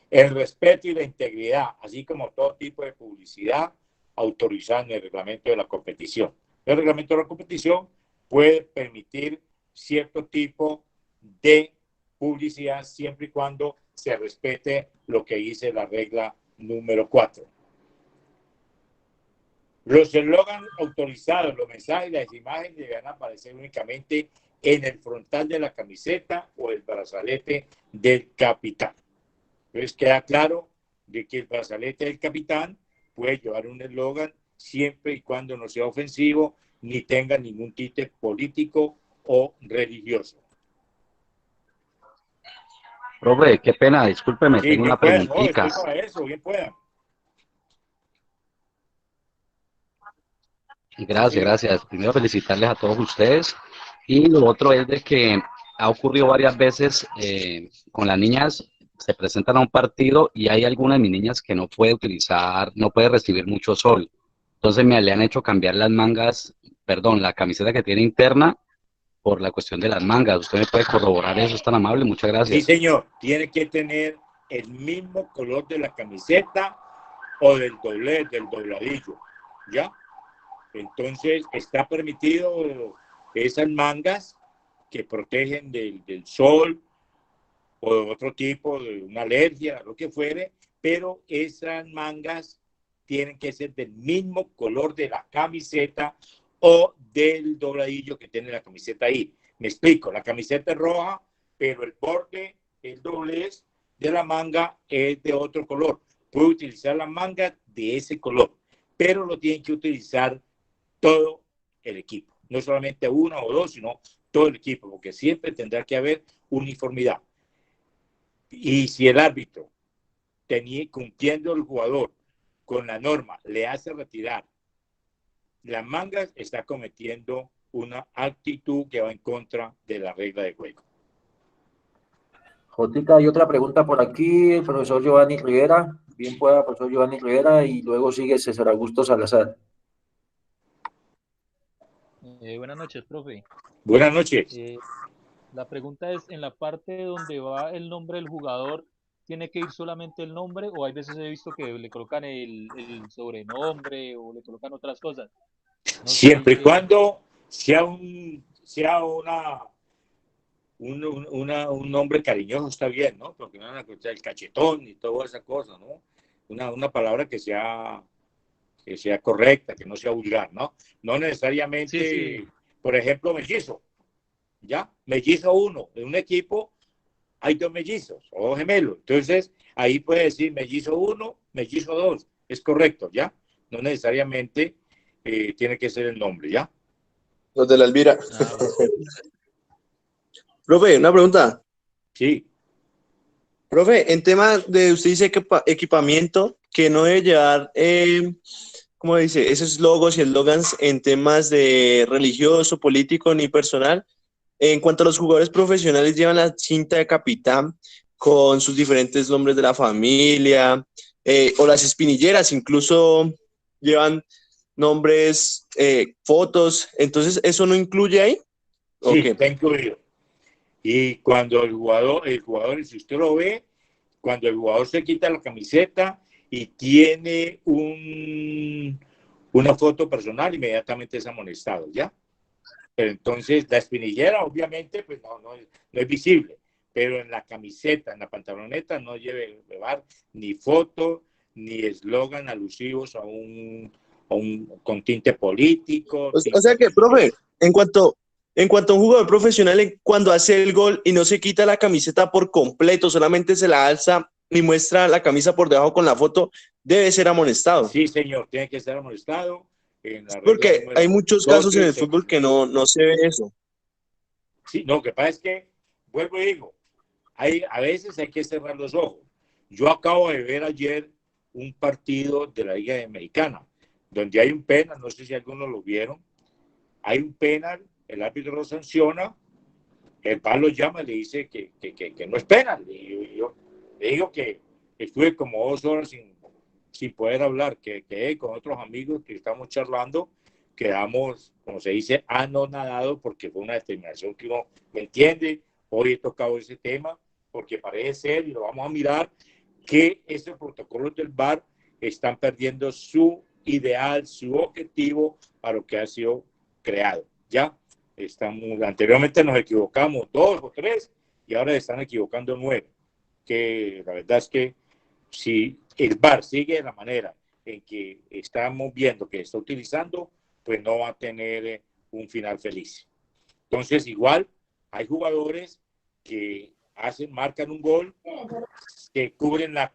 El respeto y la integridad, así como todo tipo de publicidad autorizada en el reglamento de la competición. El reglamento de la competición puede permitir cierto tipo de publicidad siempre y cuando se respete lo que dice la regla número 4. Los eslogans autorizados, los mensajes y las imágenes deberán aparecer únicamente en el frontal de la camiseta o el brazalete del capitán. Entonces queda claro de que el brazalete del capitán puede llevar un eslogan siempre y cuando no sea ofensivo ni tenga ningún tinte político o religioso. Profe, qué pena, discúlpeme, Sí, tengo una preguntita. No, estoy para eso, bien puedan. Gracias, gracias. Primero felicitarles a todos ustedes. Y lo otro es de que ha ocurrido varias veces con las niñas, se presentan a un partido y hay alguna de mis niñas que no puede utilizar, no puede recibir mucho sol. Entonces le han hecho cambiar las mangas, perdón, la camiseta que tiene interna por la cuestión de las mangas. ¿Usted me puede corroborar eso? Es tan amable, muchas gracias. Sí, señor, tiene que tener el mismo color de la camiseta o del dobladillo, ¿ya? Entonces, está permitido esas mangas que protegen del sol o de otro tipo, de una alergia, lo que fuere, pero esas mangas tienen que ser del mismo color de la camiseta o del dobladillo que tiene la camiseta ahí. Me explico, la camiseta es roja, pero el borde, el doblez de la manga es de otro color. Puede utilizar la manga de ese color, pero lo tienen que utilizar todo el equipo, no solamente una o dos, sino todo el equipo, porque siempre tendrá que haber uniformidad. Y si el árbitro, cumpliendo el jugador con la norma, le hace retirar las mangas, está cometiendo una actitud que va en contra de la regla de juego. Jotica, hay otra pregunta por aquí, el profesor Giovanni Rivera. Bien pueda, profesor Giovanni Rivera, y luego sigue César Augusto Salazar. Buenas noches, profe. Buenas noches. La pregunta es, en la parte donde va el nombre del jugador, ¿tiene que ir solamente el nombre o hay veces he visto que le colocan el sobrenombre o le colocan otras cosas? No Siempre y sé, cuando sea un nombre cariñoso, está bien, ¿no? Porque no van a escuchar el cachetón y toda esa cosa, ¿no? Una palabra que sea correcta, que no sea vulgar, ¿no? No necesariamente, sí. Por ejemplo, mellizo, ¿ya? Mellizo uno, en un equipo hay dos mellizos o dos gemelos, entonces ahí puede decir mellizo uno, mellizo dos, es correcto, ¿ya? No necesariamente tiene que ser el nombre, ¿ya? Los de la Elvira. Profe, una pregunta. Sí. Profe, en tema de, usted dice que equipamiento, que no debe llevar, ¿cómo dice? Esos logos y eslogans en temas de religioso, político ni personal. En cuanto a los jugadores profesionales, llevan la cinta de capitán con sus diferentes nombres de la familia, o las espinilleras, incluso llevan nombres, fotos. Entonces, ¿eso no incluye ahí? Sí, Ok. está incluido. Y cuando el jugador, si usted lo ve, cuando el jugador se quita la camiseta y tiene una foto personal, inmediatamente es amonestado, ¿ya? Pero entonces la espinillera, obviamente, pues no es visible, pero en la camiseta, en la pantaloneta, no debe llevar ni foto, ni eslogan alusivos con tinte político. O sea que, profe, en cuanto a un jugador profesional, cuando hace el gol y no se quita la camiseta por completo, solamente se la alza y muestra la camisa por debajo con la foto, debe ser amonestado. Sí, señor, tiene que ser amonestado. En la Porque hay muchos casos en el fútbol que no se ve eso. Sí, no, lo que pasa es que, vuelvo y digo, a veces hay que cerrar los ojos. Yo acabo de ver ayer un partido de la Liga Mexicana, donde hay un penal, no sé si algunos lo vieron, hay un penal, el árbitro lo sanciona, el VAR lo llama y le dice que no es penal. Y yo le digo que estuve como 2 horas sin poder hablar, que quedé con otros amigos que estamos charlando, quedamos, como se dice, anonadados, porque fue una determinación que uno me entiende. Hoy he tocado ese tema, porque parece ser, y lo vamos a mirar, que estos protocolos del VAR están perdiendo su ideal, su objetivo a lo que ha sido creado. ¿Ya? Anteriormente nos equivocamos 2 o 3 y ahora están equivocando 9. Que la verdad es que si el VAR sigue de la manera en que estamos viendo que está utilizando, pues no va a tener un final feliz. Entonces, igual, hay jugadores que marcan un gol, que cubren la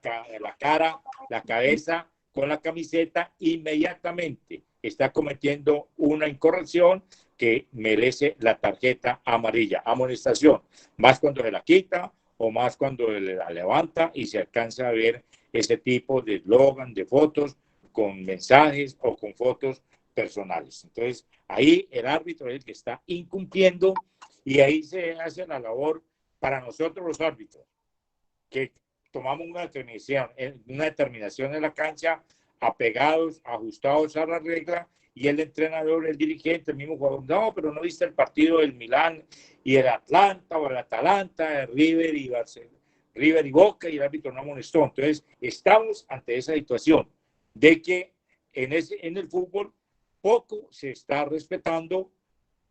cara, la cabeza con la camiseta, inmediatamente está cometiendo una incorrección que merece la tarjeta amarilla, amonestación, más cuando se la quita o más cuando la levanta y se alcanza a ver ese tipo de eslogan, de fotos con mensajes o con fotos personales. Entonces, ahí el árbitro es el que está incumpliendo y ahí se hace la labor para nosotros los árbitros, que tomamos una determinación en la cancha, apegados, ajustados a la regla, y el entrenador, el dirigente, el mismo jugador, no, pero no viste el partido del Milán y el Atlanta o el Atalanta, el River y Boca, y el árbitro no amonestó. Entonces, estamos ante esa situación de que en el fútbol poco se está respetando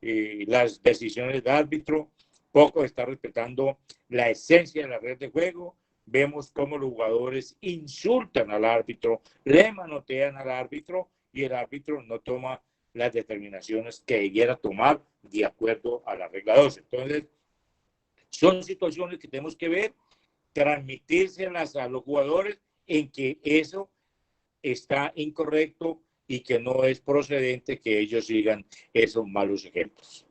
las decisiones del árbitro, poco se está respetando la esencia de la red de juego. Vemos cómo los jugadores insultan al árbitro, le manotean al árbitro y el árbitro no toma las determinaciones que debiera tomar de acuerdo a la regla 12. Entonces, son situaciones que tenemos que ver, transmitírselas a los jugadores en que eso está incorrecto y que no es procedente que ellos sigan esos malos ejemplos.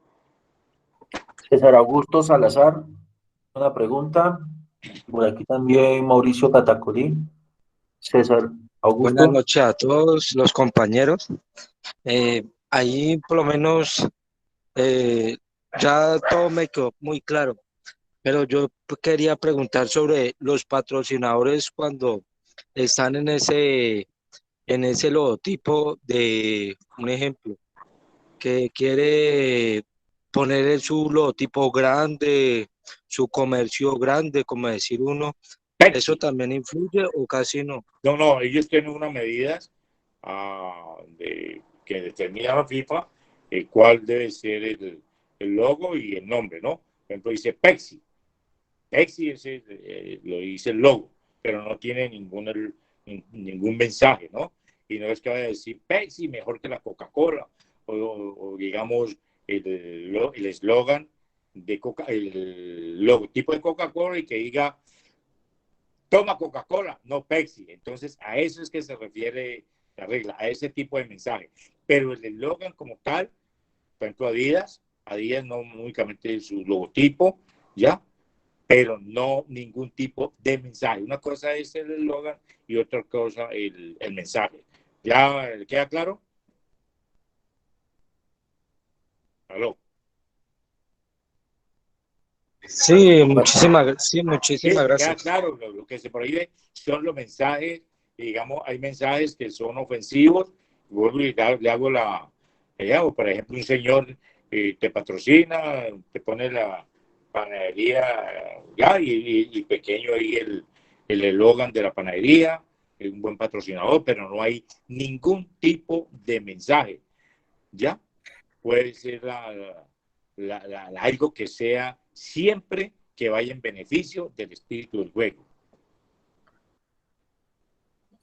César Augusto Salazar, una pregunta. Por aquí también Mauricio Catacolí. César Augusto. Buenas noches a todos los compañeros. Ahí por lo menos ya todo me quedó muy claro, pero yo quería preguntar sobre los patrocinadores cuando están en ese logotipo de un ejemplo, que quiere poner su logotipo grande, su comercio grande, como decir uno. ¿Eso también influye o casi no? No, ellos tienen unas medidas que determina la FIFA cuál debe ser el logo y el nombre, ¿no? Por ejemplo, dice Pepsi. Pepsi lo dice el logo, pero no tiene ningún mensaje, ¿no? Y no es que vaya a decir Pepsi mejor que la Coca-Cola, o digamos el eslogan de el logotipo de Coca-Cola y que diga toma Coca-Cola, no Pepsi. Entonces, a eso es que se refiere la regla, a ese tipo de mensaje. Pero el eslogan como tal, por ejemplo, Adidas no únicamente su logotipo, ¿ya? Pero no ningún tipo de mensaje. Una cosa es el eslogan y otra cosa el mensaje. ¿Ya queda claro? ¿Aló? Sí, muchísimas gracias. Queda claro, lo que se prohíbe son los mensajes, digamos, hay mensajes que son ofensivos. Vuelvo y le hago, por ejemplo, un señor te patrocina, te pone la panadería ya, y pequeño ahí el eslogan de la panadería, es un buen patrocinador, pero no hay ningún tipo de mensaje, ¿ya? Puede ser algo que sea siempre que vaya en beneficio del espíritu del juego.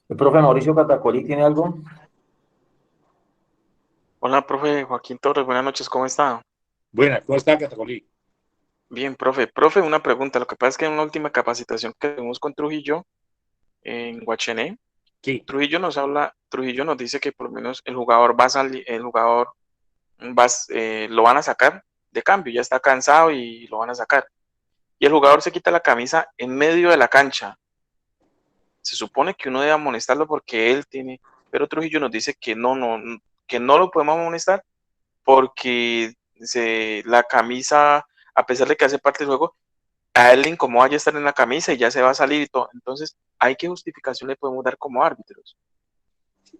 ¿El profe Mauricio Catacolí tiene algo? Hola, profe Joaquín Torres, buenas noches, ¿cómo está? Buenas, ¿cómo está, Catacolí? Bien, profe. Profe, una pregunta. Lo que pasa es que en una última capacitación que tuvimos con Trujillo en Guachené, sí. Trujillo nos dice que por lo menos el jugador va a salir, lo van a sacar de cambio, ya está cansado y lo van a sacar. Y el jugador se quita la camisa en medio de la cancha. Se supone que uno debe amonestarlo porque él tiene, pero Trujillo nos dice que no lo podemos amonestar porque la camisa, a pesar de que hace parte del juego, a él le incomoda ya estar en la camisa y ya se va a salir y todo. Entonces, ¿hay qué justificación le podemos dar como árbitros?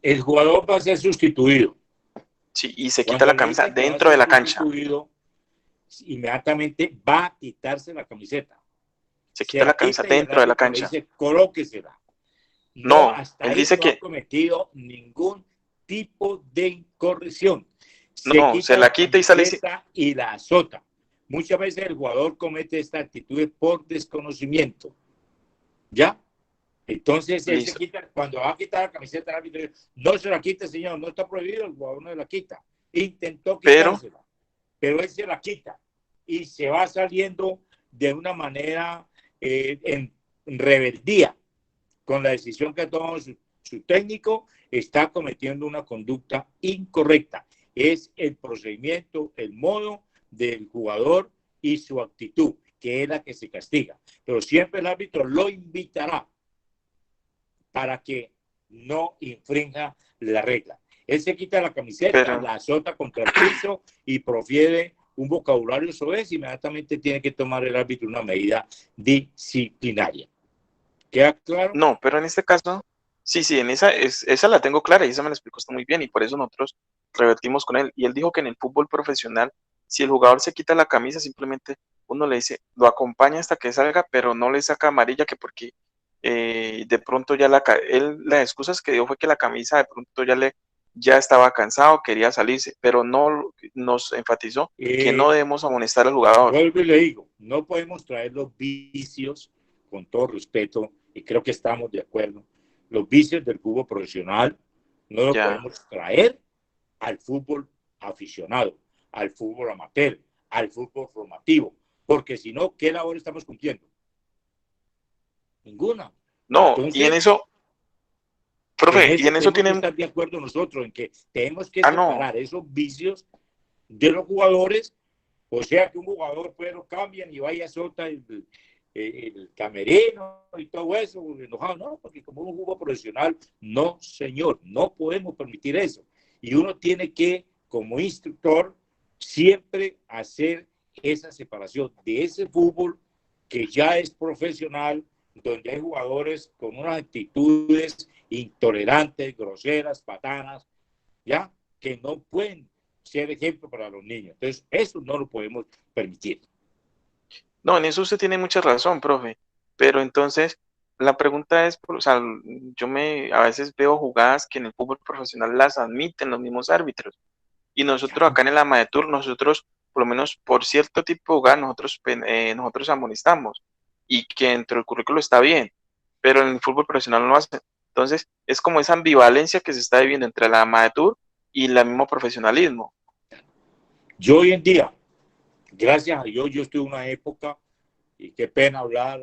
El jugador va a ser sustituido. Sí, y se quita la camisa dentro de la cancha. Inmediatamente va a quitarse la camiseta. Se quita la camisa dentro de la cancha. Dice, colóquesela. No, hasta él ahí dice no que ha cometido ningún tipo de incorrección. Se la quita y sale y la azota. Muchas veces el jugador comete esta actitud por desconocimiento. ¿Ya? Entonces, él se quita, cuando va a quitar la camiseta, el árbitro dice, no se la quite, señor, no está prohibido, el jugador no se la quita. Intentó quitársela, pero él se la quita y se va saliendo de una manera en rebeldía con la decisión que tomó su técnico, está cometiendo una conducta incorrecta. Es el procedimiento, el modo del jugador y su actitud, que es la que se castiga. Pero siempre el árbitro lo invitará para que no infrinja la regla. Él se quita la camiseta, la azota contra el piso y profiere un vocabulario sobre eso, inmediatamente tiene que tomar el árbitro una medida disciplinaria. ¿Queda claro? No, pero en este caso, sí, en esa la tengo clara y esa me la explicó usted muy bien y por eso nosotros revertimos con él. Y él dijo que en el fútbol profesional, si el jugador se quita la camisa, simplemente uno le dice, lo acompaña hasta que salga, pero no le saca amarilla, que porque de pronto ya la excusa que dio fue que la camisa de pronto ya estaba cansado, quería salirse, pero no nos enfatizó que no debemos amonestar al jugador. Vuelvo y le digo, no podemos traer los vicios, con todo respeto, y creo que estamos de acuerdo, los vicios del fútbol profesional no los podemos traer al fútbol aficionado, al fútbol amateur, al fútbol formativo, porque si no, ¿qué labor estamos cumpliendo? Ninguna. No, entonces, y en eso, profe, y en eso tienen... que estar de acuerdo nosotros en que tenemos que separar esos vicios de los jugadores, o sea que un jugador pues lo cambian y vaya a soltar el camerino y todo eso, enojado, no, porque como un fútbol profesional, no señor, no podemos permitir eso. Y uno tiene que, como instructor, siempre hacer esa separación de ese fútbol que ya es profesional, donde hay jugadores con unas actitudes intolerantes, groseras, patanas, ya, que no pueden ser ejemplo para los niños. Entonces, eso no lo podemos permitir. No, en eso usted tiene mucha razón, profe, pero entonces la pregunta es, o sea, a veces veo jugadas que en el fútbol profesional las admiten los mismos árbitros, y nosotros acá en el Amateur, nosotros, por lo menos por cierto tipo de jugada, nosotros amonestamos, y que dentro del currículo está bien, pero en el fútbol profesional no lo hacen. Entonces, es como esa ambivalencia que se está viviendo entre el Amateur y el mismo profesionalismo. Yo hoy en día, gracias a Dios, yo estuve en una época, y qué pena hablar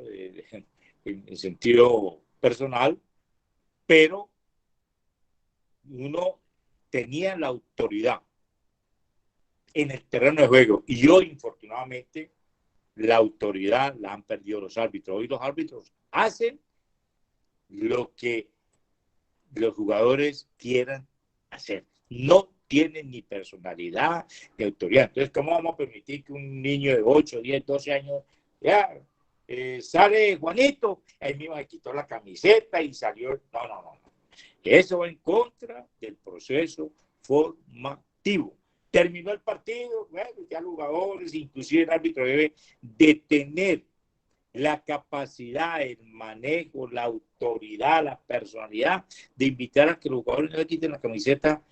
en sentido personal, pero uno tenía la autoridad en el terreno de juego, y hoy, infortunadamente, la autoridad la han perdido los árbitros. Hoy los árbitros hacen lo que los jugadores quieran hacer. No tienen ni personalidad ni autoridad. Entonces, ¿cómo vamos a permitir que un niño de 8, 10, 12 años ya sale Juanito, ahí mismo se quitó la camiseta y salió? No. Eso va en contra del proceso formativo. Terminó el partido, bueno, ya los jugadores, inclusive el árbitro debe de tener la capacidad, el manejo, la autoridad, la personalidad de invitar a que los jugadores no le quiten la camiseta,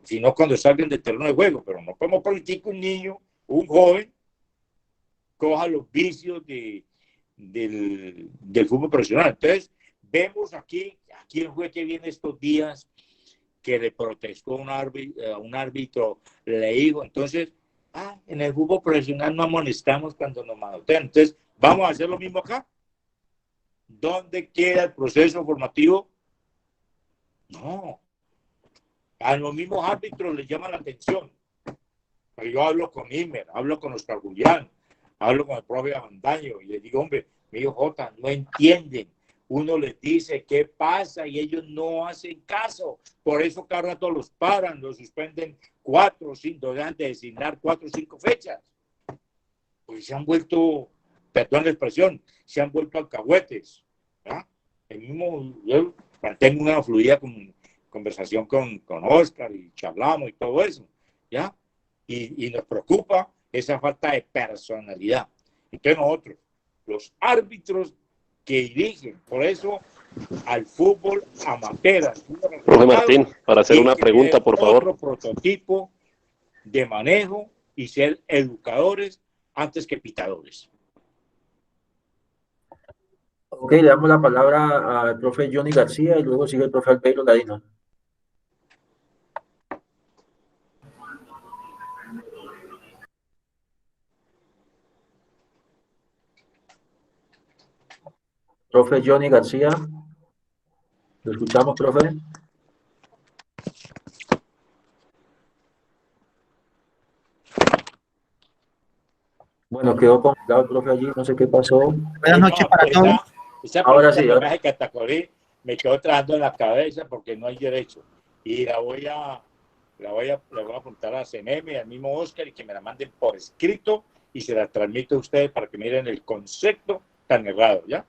sino cuando salgan del terreno de juego. Pero no podemos permitir que un niño, un joven, coja los vicios del fútbol profesional. Entonces, vemos aquí el juez que viene estos días, que le protestó a un árbitro, le dijo, entonces, en el fútbol profesional no amonestamos cuando nos manotean. Entonces, ¿vamos a hacer lo mismo acá? ¿Dónde queda el proceso formativo? No. A los mismos árbitros les llama la atención. Pero yo hablo con Imer, hablo con Oscar Julián, hablo con el profe Abandaño y les digo, hombre, mi hijo Jota, no entienden. Uno les dice qué pasa y ellos no hacen caso. Por eso cada rato los paran, los suspenden 4 o 5, dejan de designar 4 o 5 fechas. Pues se han vuelto, perdón la expresión, se han vuelto alcahuetes. El mismo, yo mantengo una fluida conversación con Oscar y charlamos y todo eso, ¿ya? Y nos preocupa esa falta de personalidad. Entonces nosotros, los árbitros que dirigen, por eso al fútbol amateur. Profe Martín, para hacer una pregunta, por favor. Otro prototipo de manejo y ser educadores antes que pitadores. Ok, le damos la palabra al profe Johnny García y luego sigue el profe Albeiro Ladino. Profe Johnny García, ¿lo escuchamos, profe? Bueno, quedó congelado el profe allí, no sé qué pasó. Buenas noches para todos. Ahora sí. Me quedó trabajando en la cabeza porque no hay derecho. Y la voy a apuntar a CNM, al mismo Oscar, y que me la manden por escrito y se la transmito a ustedes para que miren el concepto tan errado, ¿ya?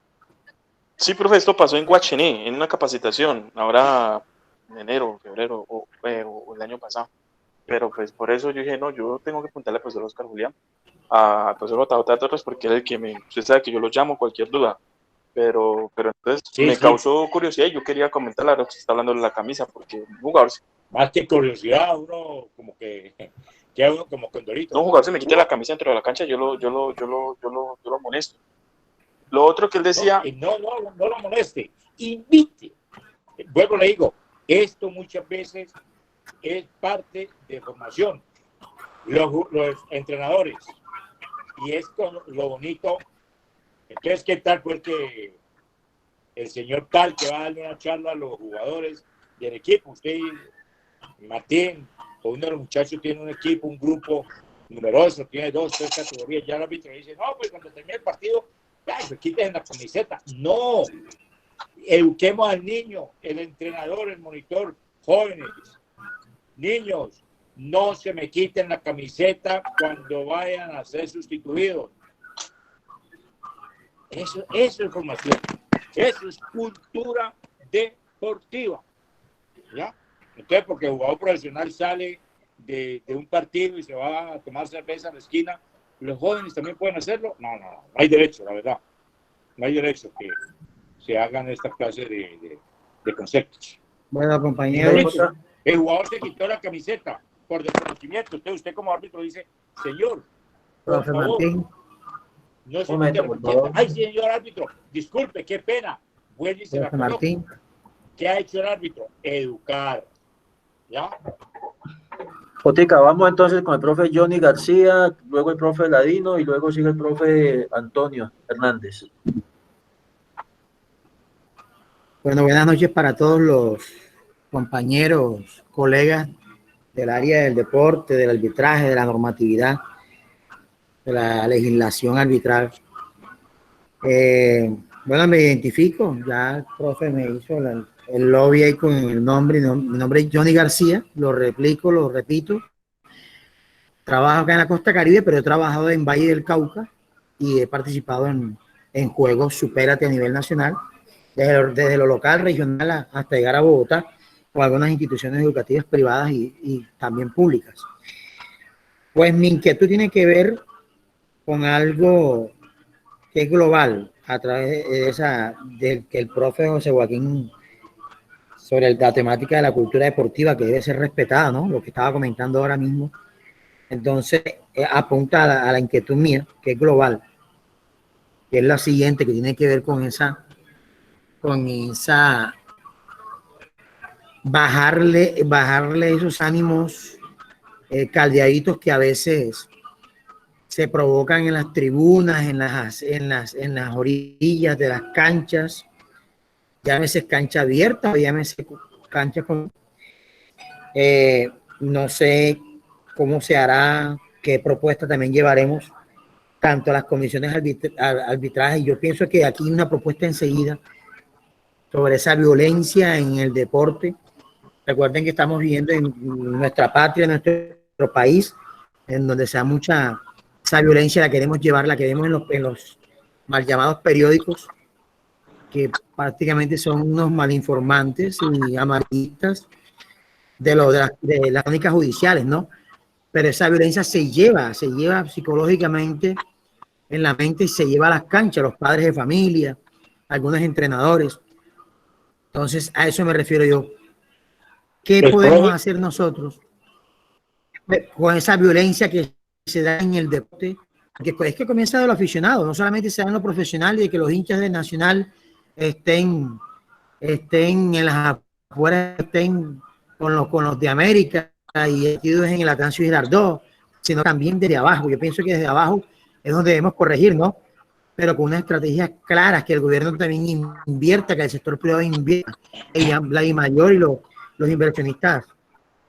Sí, profe, esto pasó en Guachiní, en una capacitación, ahora en enero, febrero o el año pasado. Pero pues por eso yo dije, no, yo tengo que apuntarle al profesor Oscar Julián, al profesor J.J. Torres, porque es el que usted sabe que yo lo llamo cualquier duda. Pero entonces me causó curiosidad y yo quería comentarle ahora que se está hablando de la camisa, porque un jugador... Más que curiosidad, uno como que queda uno como condorito. No, un jugador se me quita la camisa dentro de la cancha, yo lo molesto. Lo otro que él decía... No lo moleste, invite. Vuelvo le digo, esto muchas veces es parte de formación. Los entrenadores, y es lo bonito. Entonces, ¿qué tal fue que el señor tal que va a darle una charla a los jugadores del equipo? Usted, Martín, o uno de los muchachos tiene un equipo, un grupo numeroso, tiene 2, 3 categorías, ya el árbitro dice, no, pues cuando termine el partido, pues quiten la camiseta. No, eduquemos al niño, el entrenador, el monitor, jóvenes, niños, no se me quiten la camiseta cuando vayan a ser sustituidos. Eso es formación, eso es cultura deportiva, ¿ya? Entonces, porque el jugador profesional sale de un partido y se va a tomar cerveza a la esquina, ¿los jóvenes también pueden hacerlo? No hay derecho, la verdad. No hay derecho que se hagan esta clase de conceptos. Bueno, compañeros. El jugador se quitó la camiseta por desconocimiento. Usted como árbitro dice, señor, por Profe favor, Martín. no se quite la camiseta. Ay, señor árbitro, disculpe, qué pena. Vuelve y se la coloca. Martín. ¿Qué ha hecho el árbitro? Educar. ¿Ya? Jotica, vamos entonces con el profe Johnny García, luego el profe Ladino y luego sigue el profe Antonio Hernández. Bueno, buenas noches para todos los compañeros, colegas del área del deporte, del arbitraje, de la normatividad, de la legislación arbitral. Bueno, me identifico, ya el profe me hizo el lobby ahí con el nombre. Mi nombre es Johnny García, lo replico, lo repito. Trabajo acá en la Costa Caribe, pero he trabajado en Valle del Cauca y he participado en juegos Supérate a nivel nacional, desde lo local, regional, hasta llegar a Bogotá. o algunas instituciones educativas privadas y también públicas. Pues mi inquietud tiene que ver con algo que es global, a través de del que el profe José Joaquín, sobre la temática de la cultura deportiva que debe ser respetada, ¿no? Lo que estaba comentando ahora mismo. Entonces, apunta a la inquietud mía, que es global, que es la siguiente, que tiene que ver con esa bajarle esos ánimos caldeaditos que a veces se provocan en las tribunas, en las orillas de las canchas, llámese cancha abierta o llámese cancha con... no sé cómo se hará, qué propuesta también llevaremos tanto a las comisiones arbitrajes. Yo pienso que aquí hay una propuesta enseguida sobre esa violencia en el deporte. Recuerden que estamos viviendo en nuestra patria, en nuestro país, en donde se da mucha esa violencia, la queremos llevar, la queremos en los mal llamados periódicos, que prácticamente son unos malinformantes y amarillistas de las crónicas judiciales, ¿no? Pero esa violencia se lleva psicológicamente en la mente y se lleva a las canchas, los padres de familia, algunos entrenadores. Entonces, a eso me refiero yo. ¿Qué podemos hacer nosotros con esa violencia que se da en el deporte? Porque es que comienza de lo aficionado, no solamente se da en lo profesional y de que los hinchas de Nacional estén en las afueras, estén con los de América y en el Atancio Girardot, sino también desde abajo. Yo pienso que desde abajo es donde debemos corregir, ¿no? Pero con unas estrategias claras, que el gobierno también invierta, que el sector privado invierta, la DIMAYOR y los inversionistas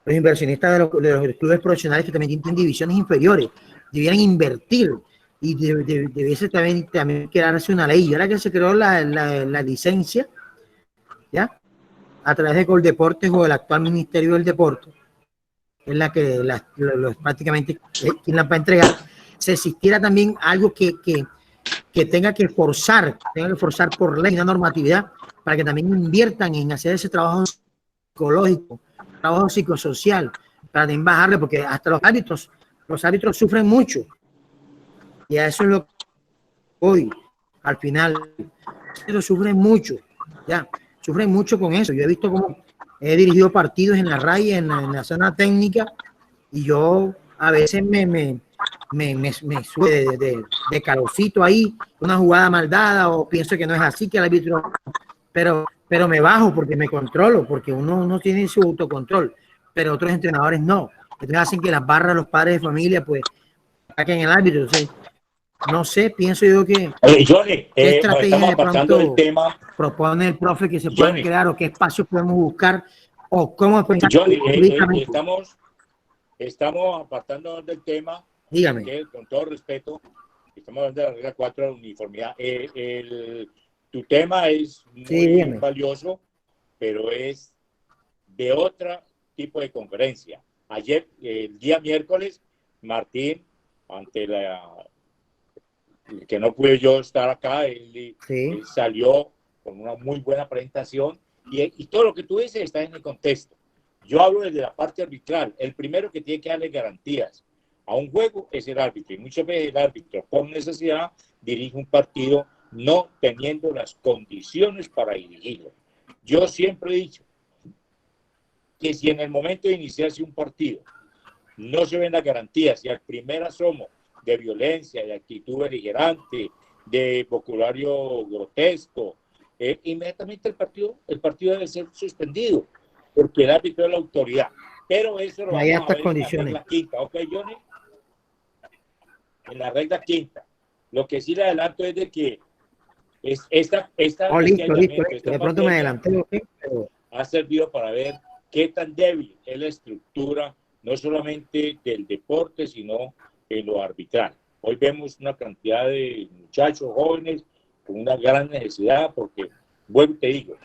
de los clubes profesionales que también tienen divisiones inferiores, debieran invertir y debiese también crearse una ley. Y ahora que se creó la licencia, ¿ya? A través de Coldeportes o el actual Ministerio del Deporte, es la que prácticamente quien la va a entregar, se existiera también algo que tenga que forzar por ley una normatividad para que también inviertan en hacer ese trabajo psicológico, trabajo psicosocial, para también bajarle, porque hasta los árbitros sufren mucho. Y a eso es lo que hoy, al final, los sufren mucho, ya, sufren mucho con eso. Yo he visto cómo he dirigido partidos en la raya, en la zona técnica, y yo a veces me sube de calorcito ahí, una jugada mal dada, o pienso que no es así, que el árbitro, pero me bajo porque me controlo, porque uno tiene su autocontrol, pero otros entrenadores no. Entonces hacen que las barras, los padres de familia, pues, saquen el árbitro. Entonces, no sé, pienso yo que Johnny, qué estrategia de pronto el tema. Propone el profe que se puedan crear, o qué espacios podemos buscar, o cómo pensar. Johnny, estamos apartando del tema. Dígame. Que, con todo respeto, estamos hablando de la regla 4 de la uniformidad. Tu tema es muy valioso, pero es de otro tipo de conferencia. Ayer, el día miércoles, Martín, ante que no pude yo estar acá, él salió con una muy buena presentación y todo lo que tú dices está en el contexto. Yo hablo desde la parte arbitral. El primero que tiene que darle garantías a un juego es el árbitro, y muchas veces el árbitro por necesidad dirige un partido no teniendo las condiciones para dirigirlo. Yo siempre he dicho que si en el momento de iniciarse un partido no se ven las garantías y al primer asomo de violencia, de actitud beligerante, de vocabulario grotesco, inmediatamente el partido debe ser suspendido, porque el árbitro es la autoridad. Pero eso lo vamos a ver en la regla quinta, ¿ok, Johnny? En la regla quinta. Lo que sí le adelanto es de que esta listo. De pronto me adelanté, pero ha servido para ver qué tan débil es la estructura, no solamente del deporte, sino en lo arbitral. Hoy vemos una cantidad de muchachos jóvenes con una gran necesidad, porque, bueno, te digo,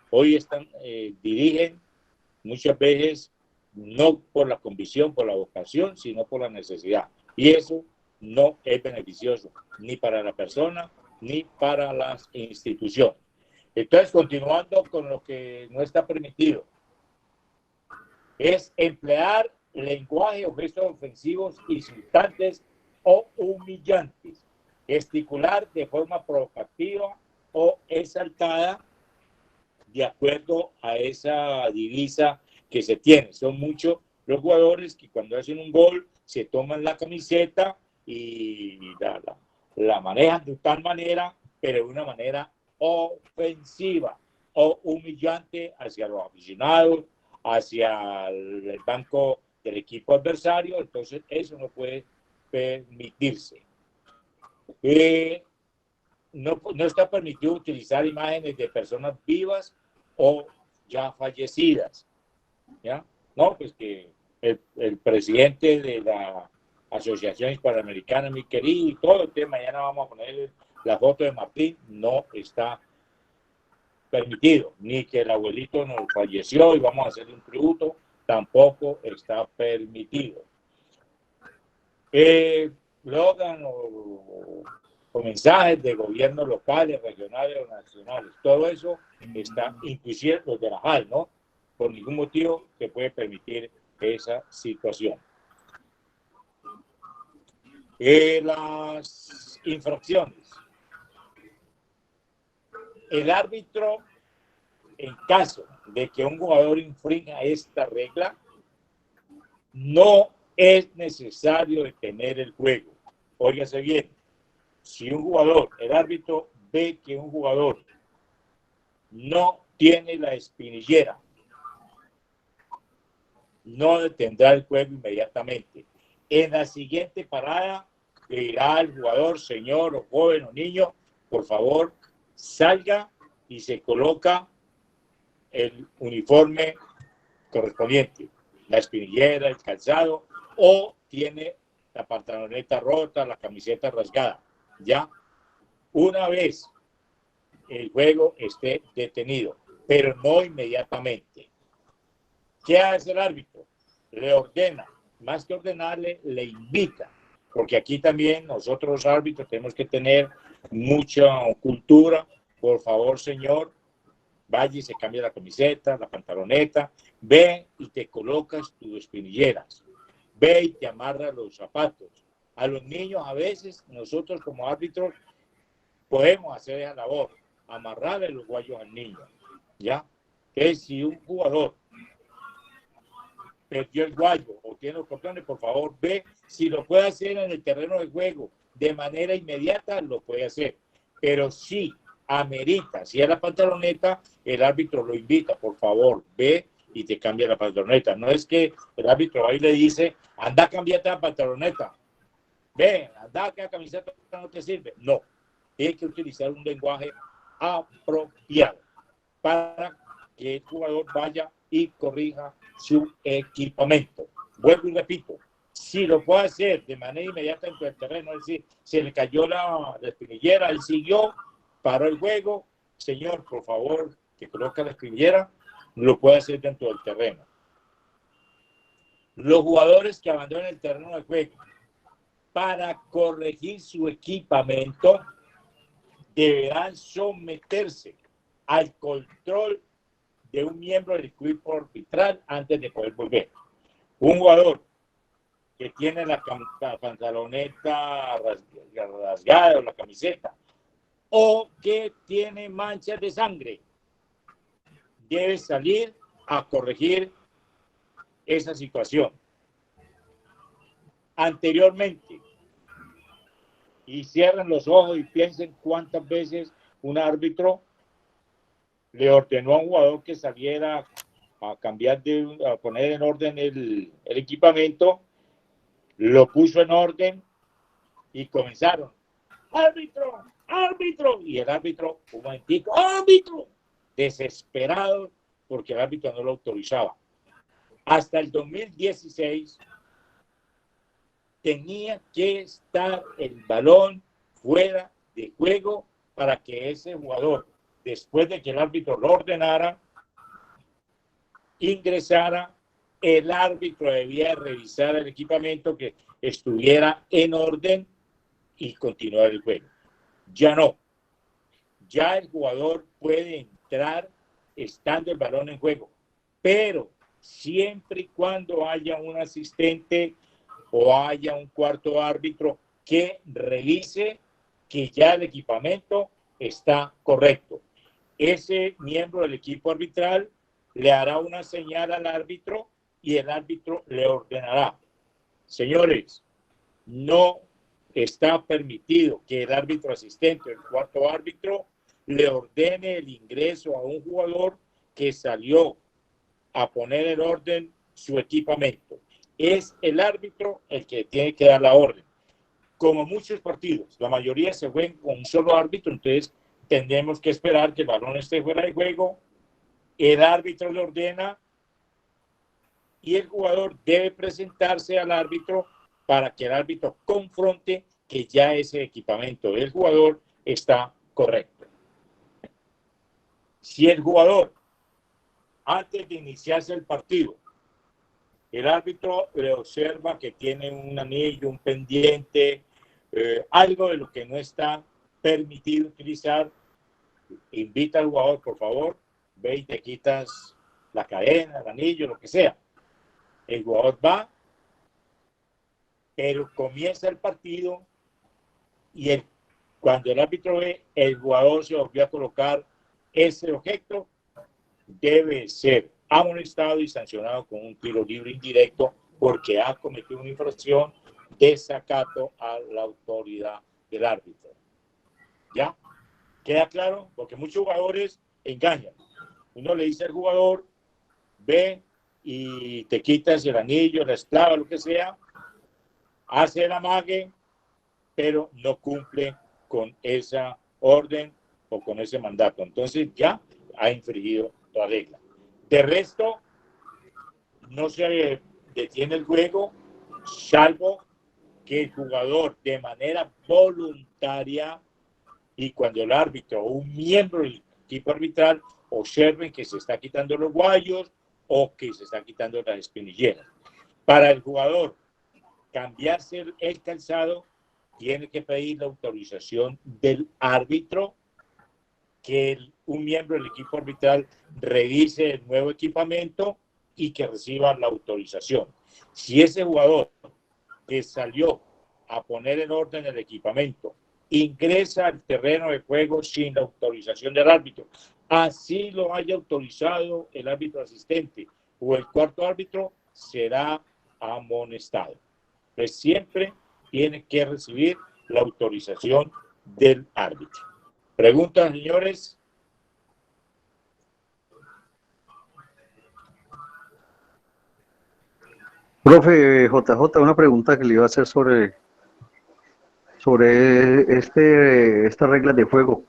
hoy dirigen muchas veces no por la convicción, por la vocación, sino por la necesidad. Y eso no es beneficioso ni para la persona ni para las instituciones. Entonces, continuando con lo que no está permitido, es emplear lenguaje o gestos ofensivos, insultantes o humillantes, gesticular de forma provocativa o exaltada de acuerdo a esa divisa que se tiene. Son muchos los jugadores que cuando hacen un gol se toman la camiseta y la manejan de tal manera, pero de una manera ofensiva o humillante hacia los aficionados, hacia el banco del equipo adversario. Entonces eso no puede permitirse. No está permitido utilizar imágenes de personas vivas o ya fallecidas. ¿Ya? No, pues que el presidente de la Asociación Hispanoamericana, mi querido, y todo el tema, mañana vamos a poner la foto de Martín, no está permitido, ni que el abuelito nos falleció y vamos a hacerle un tributo, tampoco está permitido. Logan o mensajes de gobiernos locales, regionales o nacionales, todo eso está, inclusive los de la JAL, ¿no? Por ningún motivo se puede permitir esa situación. Las infracciones. El árbitro, en caso de que un jugador infrinja esta regla, no es necesario detener el juego. Óigase bien, si un jugador, el árbitro ve que un jugador no tiene la espinillera, no detendrá el juego inmediatamente. En la siguiente parada le dirá al jugador, señor o joven o niño, por favor, salga y se coloca el uniforme correspondiente, la espinillera, el calzado, o tiene la pantaloneta rota, la camiseta rasgada. Ya, una vez el juego esté detenido, pero no inmediatamente. ¿Qué hace el árbitro? Le ordena, más que ordenarle, le invita, porque aquí también nosotros los árbitros tenemos que tener mucha cultura. Por favor, señor, vaya y se cambia la camiseta, la pantaloneta, ve y te colocas tus espinilleras, ve y te amarras los zapatos. A los niños a veces nosotros como árbitros podemos hacer esa labor, amarrarle los guayos al niño, ¿ya? Que si un jugador perdió el guayo o tiene los cordones, por favor, ve si lo puede hacer en el terreno de juego de manera inmediata, lo puede hacer. Pero si amerita, si es la pantaloneta, el árbitro lo invita, por favor, ve y te cambia la pantaloneta. No es que el árbitro ahí le dice, anda, cámbiate la pantaloneta. Ve, anda, que la camiseta no te sirve. No, hay que utilizar un lenguaje apropiado para que el jugador vaya y corrija su equipamiento. Vuelvo y repito, si lo puede hacer de manera inmediata en el terreno, es decir, se le cayó la espinillera, él siguió, paró el juego, señor, por favor, que coloque la espinillera, lo puede hacer dentro del terreno. Los jugadores que abandonen el terreno de juego para corregir su equipamiento deberán someterse al control de un miembro del equipo arbitral antes de poder volver. Un jugador que tiene la pantaloneta rasgada o la camiseta o que tiene manchas de sangre debe salir a corregir esa situación. Anteriormente, y cierren los ojos y piensen cuántas veces un árbitro le ordenó a un jugador que saliera a cambiar, a poner en orden el equipamiento, lo puso en orden y comenzaron, árbitro, árbitro, y el árbitro, un momentico, árbitro, desesperado porque el árbitro no lo autorizaba. Hasta el 2016 tenía que estar el balón fuera de juego para que ese jugador, después de que el árbitro lo ordenara, ingresara. El árbitro debía revisar el equipamiento, que estuviera en orden y continuar el juego. Ya no. Ya el jugador puede entrar estando el balón en juego, pero siempre y cuando haya un asistente o haya un cuarto árbitro que revise que ya el equipamiento está correcto. Ese miembro del equipo arbitral le hará una señal al árbitro y el árbitro le ordenará: señores, no está permitido que el árbitro asistente o el cuarto árbitro le ordene el ingreso a un jugador que salió a poner en orden su equipamiento. Es el árbitro el que tiene que dar la orden. Como muchos partidos, la mayoría se juegan con un solo árbitro, entonces tendremos que esperar que el balón esté fuera de juego, el árbitro le ordena y el jugador debe presentarse al árbitro para que el árbitro confronte que ya ese equipamiento del jugador está correcto. Si el jugador, antes de iniciarse el partido, el árbitro le observa que tiene un anillo, un pendiente, algo de lo que no está permitido utilizar, invita al jugador: por favor, ve y te quitas la cadena, el anillo, lo que sea. El jugador va, pero comienza el partido y cuando el árbitro ve el jugador se volvió a colocar ese objeto, debe ser amonestado y sancionado con un tiro libre indirecto porque ha cometido una infracción de desacato a la autoridad del árbitro. ¿Ya? ¿Queda claro? Porque muchos jugadores engañan. Uno le dice al jugador: ve y te quitas el anillo, la esclava, lo que sea, hace el amague, pero no cumple con esa orden o con ese mandato. Entonces ya ha infringido la regla. De resto, no se detiene el juego, salvo que el jugador de manera voluntaria, y cuando el árbitro o un miembro del equipo arbitral observen que se está quitando los guayos o que se está quitando las espinilleras. Para el jugador cambiarse el calzado, tiene que pedir la autorización del árbitro, que un miembro del equipo arbitral revise el nuevo equipamiento y que reciba la autorización. Si ese jugador que salió a poner en orden el equipamiento ingresa al terreno de juego sin la autorización del árbitro, así lo haya autorizado el árbitro asistente o el cuarto árbitro, será amonestado. Pues siempre tiene que recibir la autorización del árbitro. ¿Preguntas, señores? Profe JJ, una pregunta que le iba a hacer sobre estas reglas de juego.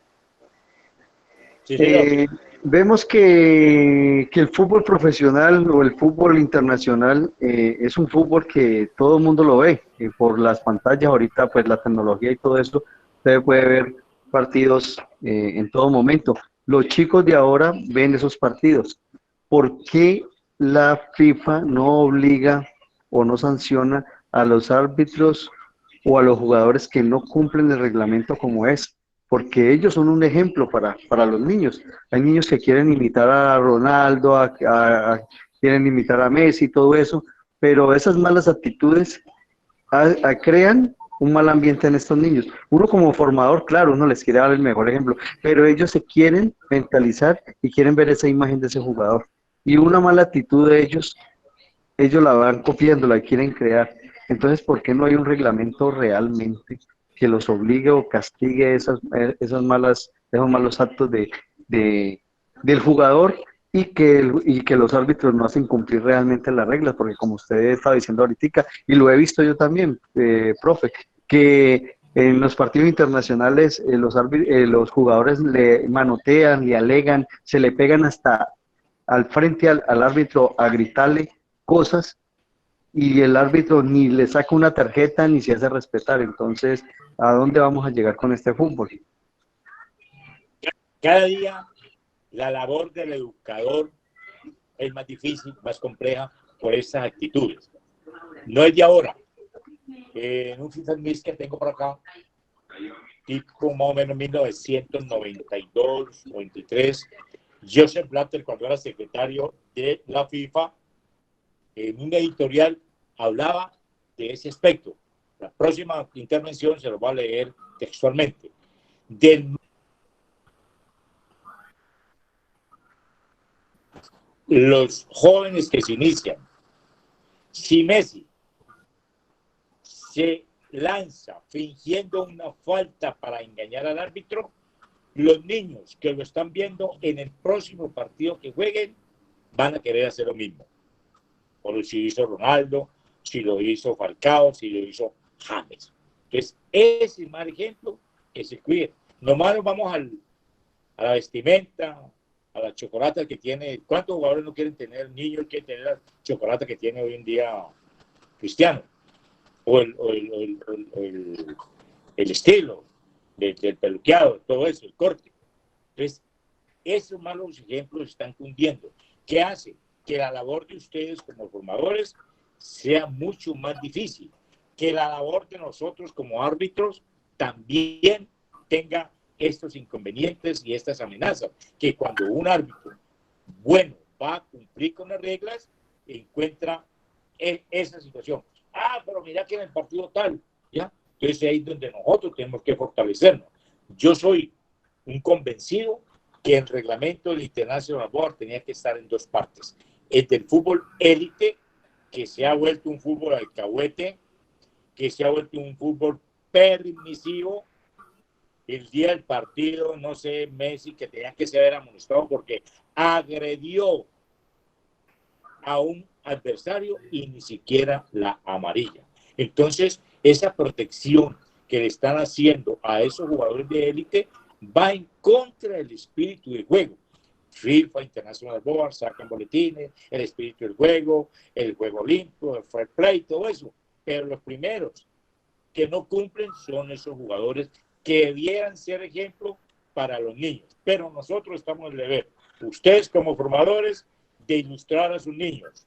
Sí, vemos que el fútbol profesional o el fútbol internacional es un fútbol que todo el mundo lo ve por las pantallas. Ahorita pues la tecnología y todo eso, usted puede ver partidos en todo momento. Los chicos de ahora ven esos partidos. ¿Por qué la FIFA no obliga o no sanciona a los árbitros o a los jugadores que no cumplen el reglamento como es? Porque ellos son un ejemplo para los niños. Hay niños que quieren imitar a Ronaldo, quieren imitar a Messi y todo eso, pero esas malas actitudes crean un mal ambiente en estos niños. Uno como formador, claro, uno les quiere dar el mejor ejemplo, pero ellos se quieren mentalizar y quieren ver esa imagen de ese jugador. Y una mala actitud de ellos la van copiando, la quieren crear. Entonces, ¿por qué no hay un reglamento realmente que los obligue o castigue esos malos actos del jugador y que los árbitros no hacen cumplir realmente las reglas? Porque como usted estaba diciendo ahorita, y lo he visto yo también, profe, que en los partidos internacionales los jugadores le manotean, le alegan, se le pegan hasta al frente al árbitro a gritarle cosas, y el árbitro ni le saca una tarjeta ni se hace respetar. Entonces, ¿a dónde vamos a llegar con este fútbol? Cada día la labor del educador es más difícil, más compleja por esas actitudes. No es de ahora. En un FIFA Miss que tengo por acá, tipo más o menos 1992, 93, Joseph Blatter, cuando era secretario de la FIFA, en un editorial hablaba de ese aspecto. La próxima intervención se lo va a leer textualmente. Los jóvenes que se inician, si Messi se lanza fingiendo una falta para engañar al árbitro, los niños que lo están viendo en el próximo partido que jueguen van a querer hacer lo mismo. O si hizo Ronaldo, si lo hizo Falcao, si lo hizo James. Entonces, ese es el mal ejemplo, que se cuide. Nomás nos vamos a la vestimenta, a la chocolate que tiene. ¿Cuántos jugadores no quieren tener, niños quieren tener la chocolate que tiene hoy en día Cristiano? O el estilo del peluqueado, todo eso, el corte. Entonces, esos malos ejemplos están cundiendo. ¿Qué hace? Que la labor de ustedes como formadores sea mucho más difícil, que la labor de nosotros como árbitros también tenga estos inconvenientes y estas amenazas, que cuando un árbitro bueno va a cumplir con las reglas, encuentra esa situación. Ah, pero mira que en el partido tal, ¿ya? Entonces ahí es donde nosotros tenemos que fortalecernos. Yo soy un convencido que el reglamento del International Board tenía que estar en dos partes. El del fútbol élite, que se ha vuelto un fútbol alcahuete, que se ha vuelto un fútbol permisivo. El día del partido, no sé, Messi, que tenía que ser amonestado porque agredió a un adversario y ni siquiera la amarilla. Entonces, esa protección que le están haciendo a esos jugadores de élite va en contra del espíritu del juego. FIFA, International Board, sacan boletines, el espíritu del juego, el juego limpio, el fair play, todo eso. Pero los primeros que no cumplen son esos jugadores que debieran ser ejemplo para los niños. Pero nosotros estamos en el deber, ustedes como formadores, de ilustrar a sus niños,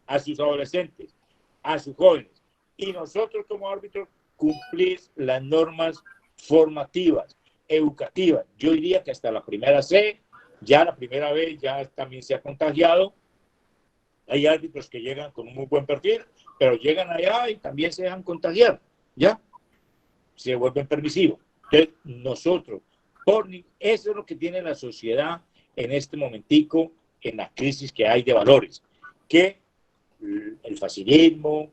a sus adolescentes, a sus jóvenes. Y nosotros como árbitros cumplir las normas formativas, educativas. Yo diría que hasta la primera C, ya la primera vez ya también se ha contagiado. Hay árbitros que llegan con un muy buen perfil, pero llegan allá y también se dejan contagiar, ¿ya? Se vuelven permisivos. Entonces, nosotros, eso es lo que tiene la sociedad en este momentico, en la crisis que hay de valores, que el facilismo,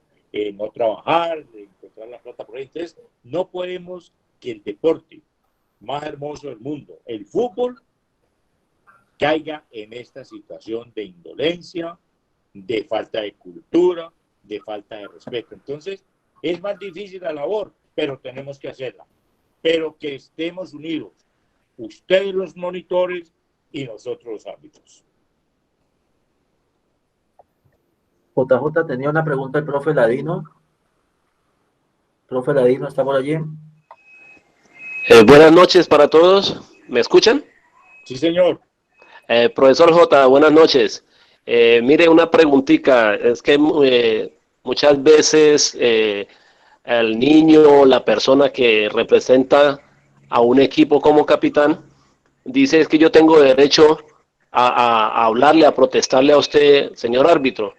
no trabajar, encontrar la plata por ahí. Entonces, no podemos que el deporte más hermoso del mundo, el fútbol, caiga en esta situación de indolencia, de falta de cultura, de falta de respeto. Entonces, es más difícil la labor, pero tenemos que hacerla. Pero que estemos unidos, ustedes los monitores y nosotros los árbitros. JJ tenía una pregunta el profe Ladino. Profe Ladino, ¿está por allí? Buenas noches para todos. ¿Me escuchan? Sí, señor. Profesor J, buenas noches. Mire, una preguntita. Es que muchas veces el niño, la persona que representa a un equipo como capitán, dice es que yo tengo derecho a hablarle, a protestarle a usted, señor árbitro.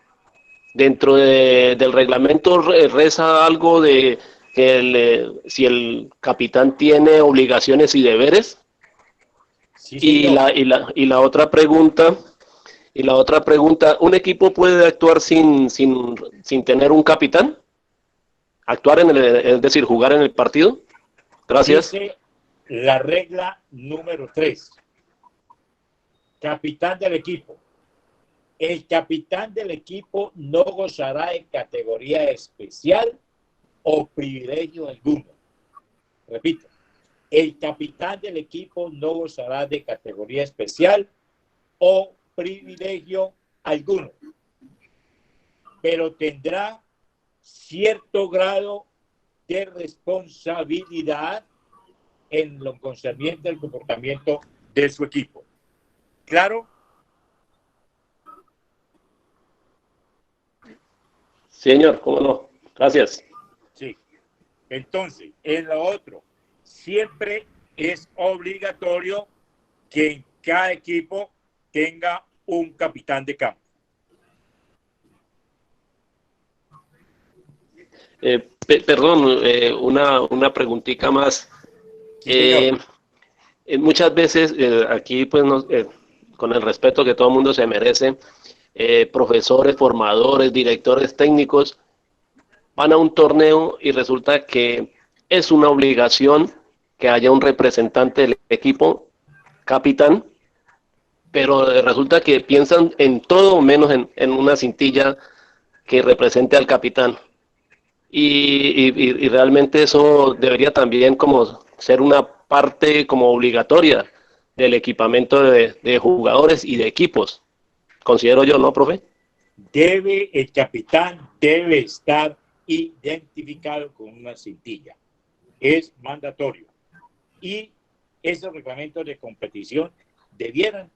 Dentro del reglamento reza algo de que si el capitán tiene obligaciones y deberes. Sí, y la otra pregunta, ¿un equipo puede actuar sin tener un capitán? ¿Actuar es decir, jugar en el partido? Gracias. Dice la regla número 3. Capitán del equipo. El capitán del equipo no gozará de categoría especial o privilegio alguno. Repito, el capitán del equipo no gozará de categoría especial o privilegio alguno, pero tendrá cierto grado de responsabilidad en lo concerniente al comportamiento de su equipo. ¿Claro? Señor, cómo no. Gracias. Sí. Entonces, en lo otro, siempre es obligatorio que en cada equipo tenga un capitán de campo. Perdón, una preguntita más. Muchas veces aquí, pues, con el respeto que todo el mundo se merece, profesores, formadores, directores técnicos van a un torneo y resulta que es una obligación que haya un representante del equipo, capitán, pero resulta que piensan en todo menos en una cintilla que represente al capitán. Y realmente eso debería también como ser una parte como obligatoria del equipamiento de jugadores y de equipos, considero yo, ¿no, profe? El capitán debe estar identificado con una cintilla. Es mandatorio. Y esos reglamentos de competición debieran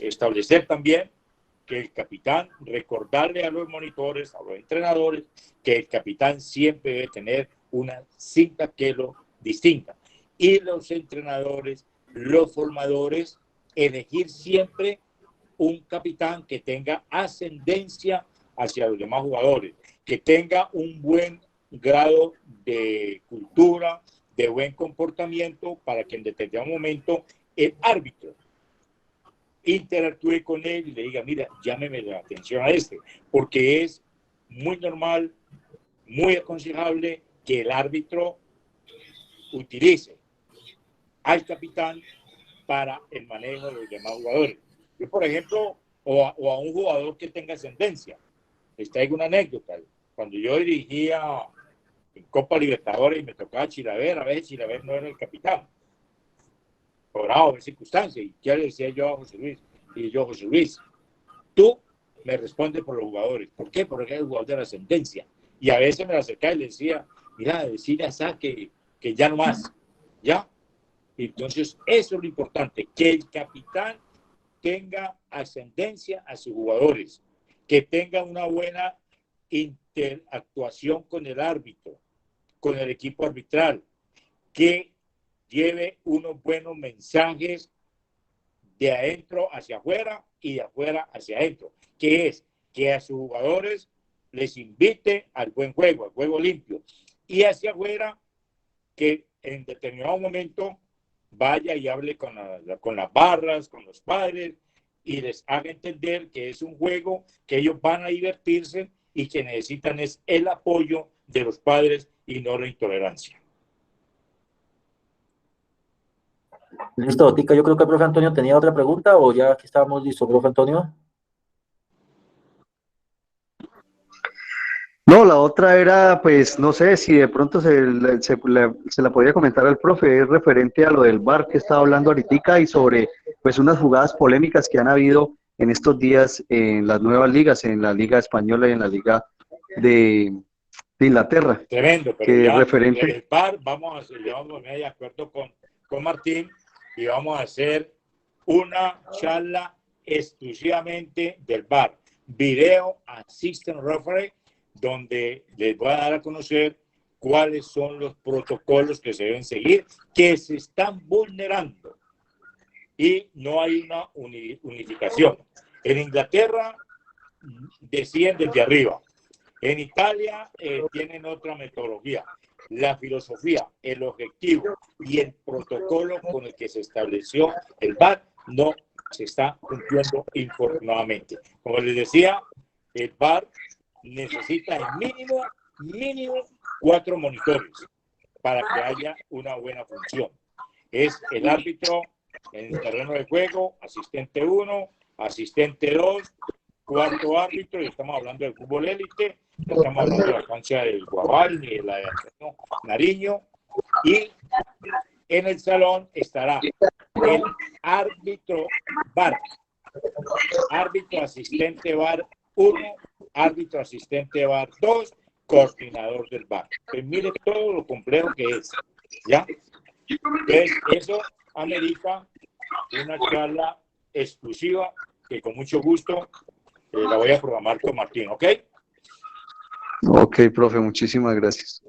establecer también que el capitán, recordarle a los monitores, a los entrenadores, que el capitán siempre debe tener una cinta que lo distinga. Y los entrenadores, los formadores, elegir siempre un capitán que tenga ascendencia hacia los demás jugadores, que tenga un buen grado de cultura, de buen comportamiento, para que en determinado momento el árbitro interactúe con él y le diga, mira, llámeme la atención a este, porque es muy normal, muy aconsejable que el árbitro utilice al capitán para el manejo de los demás jugadores. Yo, por ejemplo, o a un jugador que tenga ascendencia. Les traigo una anécdota. Cuando yo dirigía en Copa Libertadores y me tocaba Chilaver, a veces Chilaver no era el capitán. Por circunstancias. ¿Y qué le decía yo a José Luis? Y yo, José Luis, tú me respondes por los jugadores. ¿Por qué? Porque es el jugador de la ascendencia. Y a veces me la acercaba y le decía, mira, decirle a Sá que ya no más. ¿Ya? Entonces, eso es lo importante, que el capitán tenga ascendencia a sus jugadores, que tenga una buena interactuación con el árbitro, con el equipo arbitral, que lleve unos buenos mensajes de adentro hacia afuera y de afuera hacia adentro, que es que a sus jugadores les invite al buen juego, al juego limpio, y hacia afuera que en determinado momento vaya y hable con las barras, con los padres, y les haga entender que es un juego que ellos van a divertirse y que necesitan es el apoyo de los padres y no la intolerancia. Listo, Tica, yo creo que el profe Antonio tenía otra pregunta, o ya aquí estábamos listos, profe Antonio. No, la otra era, pues, no sé si de pronto se la podía comentar al profe, es referente a lo del VAR que estaba hablando ahorita y sobre, pues, unas jugadas polémicas que han habido en estos días en las nuevas ligas, en la Liga Española y en la Liga de Inglaterra. Tremendo, pero que ya referente... el VAR vamos a poner de acuerdo con Martín y vamos a hacer una charla exclusivamente del VAR, Video Assistant Referee, donde les voy a dar a conocer cuáles son los protocolos que se deben seguir, que se están vulnerando y no hay una unificación. En Inglaterra deciden desde arriba. En Italia tienen otra metodología. La filosofía, el objetivo y el protocolo con el que se estableció el VAR no se está cumpliendo infortunadamente. Como les decía, el VAR necesita en mínimo 4 monitores para que haya una buena función. Es el árbitro en el terreno de juego, asistente 1, asistente 2, cuarto árbitro, y estamos hablando del fútbol élite, estamos hablando de la cancha del Guabal, de la de Nariño, y en el salón estará el árbitro VAR, árbitro asistente VAR 1, árbitro asistente VAR 2, coordinador del VAR. Pues mire todo lo complejo que es, ¿ya? Entonces, eso amerita una charla exclusiva que con mucho gusto la voy a programar con Martín, ¿ok? Ok, profe, muchísimas gracias.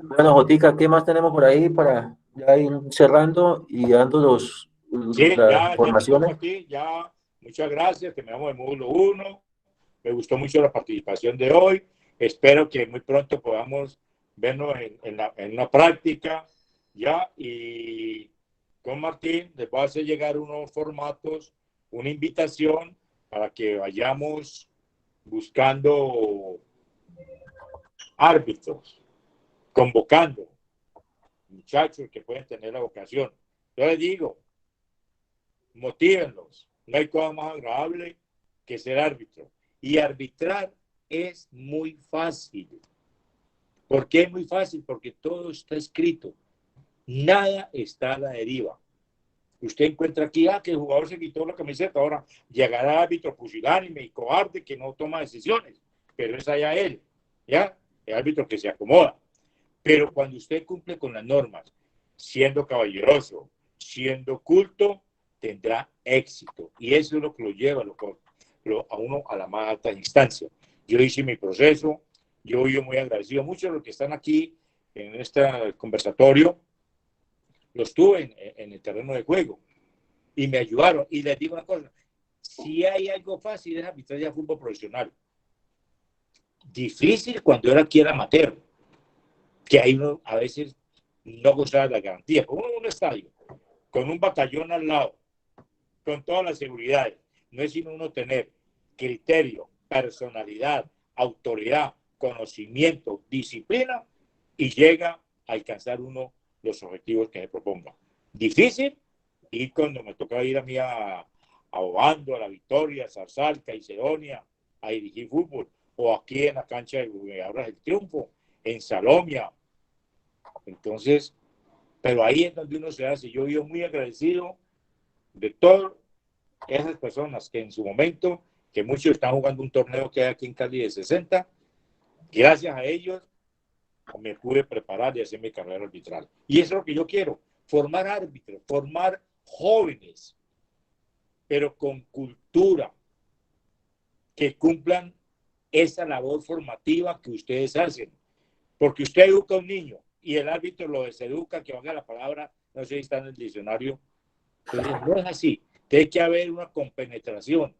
Bueno, Jotica, ¿qué más tenemos por ahí para ya ir cerrando y dando Sí, las informaciones? Aquí, ya, muchas gracias, que me llamo de módulo 1. Me gustó mucho la participación de hoy. espero que muy pronto podamos vernos en una práctica ya, y con Martín les va a hacer llegar unos formatos, una invitación para que vayamos buscando árbitros, convocando muchachos que pueden tener la vocación. Yo les digo, motívenlos. No hay cosa más agradable que ser árbitro. Y arbitrar es muy fácil. ¿Por qué es muy fácil? Porque todo está escrito. Nada está a la deriva. Usted encuentra aquí, que el jugador se quitó la camiseta, ahora llegará el árbitro pusilánime y cobarde que no toma decisiones, pero es allá él, ¿ya? El árbitro que se acomoda. Pero cuando usted cumple con las normas, siendo caballeroso, siendo culto, tendrá éxito. Y eso es lo que lo lleva a uno a la más alta instancia. Yo hice mi proceso, yo muy agradecido. Muchos de los que están aquí en este conversatorio, los tuve en el terreno de juego y me ayudaron. Y les digo una cosa, si hay algo fácil es arbitrar ya fútbol profesional. Difícil cuando era aquí era amateur, que ahí uno a veces no gozaba de la garantía. Con un estadio, con un batallón al lado, con todas las seguridades, no es sino uno tener criterio, personalidad, autoridad, conocimiento, disciplina, y llega a alcanzar uno los objetivos que se proponga. Difícil, y cuando me tocaba ir a mí a Obando, a La Victoria, a Zarzal, Caicedonia, a dirigir fútbol, o aquí en la cancha de Jugadores del Triunfo, en Salomia. Entonces, pero ahí es donde uno se hace. Yo vivo muy agradecido de todas esas personas que en su momento, que muchos están jugando un torneo que hay aquí en Cali de 60, gracias a ellos me pude preparar y hacer mi carrera arbitral. Y eso es lo que yo quiero, formar árbitros, formar jóvenes, pero con cultura, que cumplan esa labor formativa que ustedes hacen. Porque usted educa a un niño y el árbitro lo deseduca, que valga la palabra, no sé si está en el diccionario. Entonces, no es así. Tiene que haber una compenetración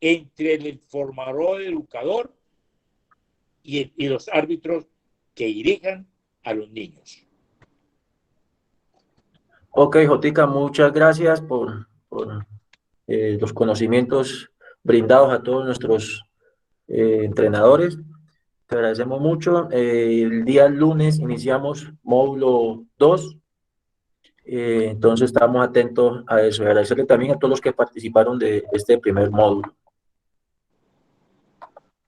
entre el formador, el educador y los árbitros que dirijan a los niños. Ok, Jotica, muchas gracias por los conocimientos brindados a todos nuestros entrenadores. Te agradecemos mucho. El día lunes iniciamos módulo 2. Entonces estamos atentos a eso. Agradecerle también a todos los que participaron de este primer módulo.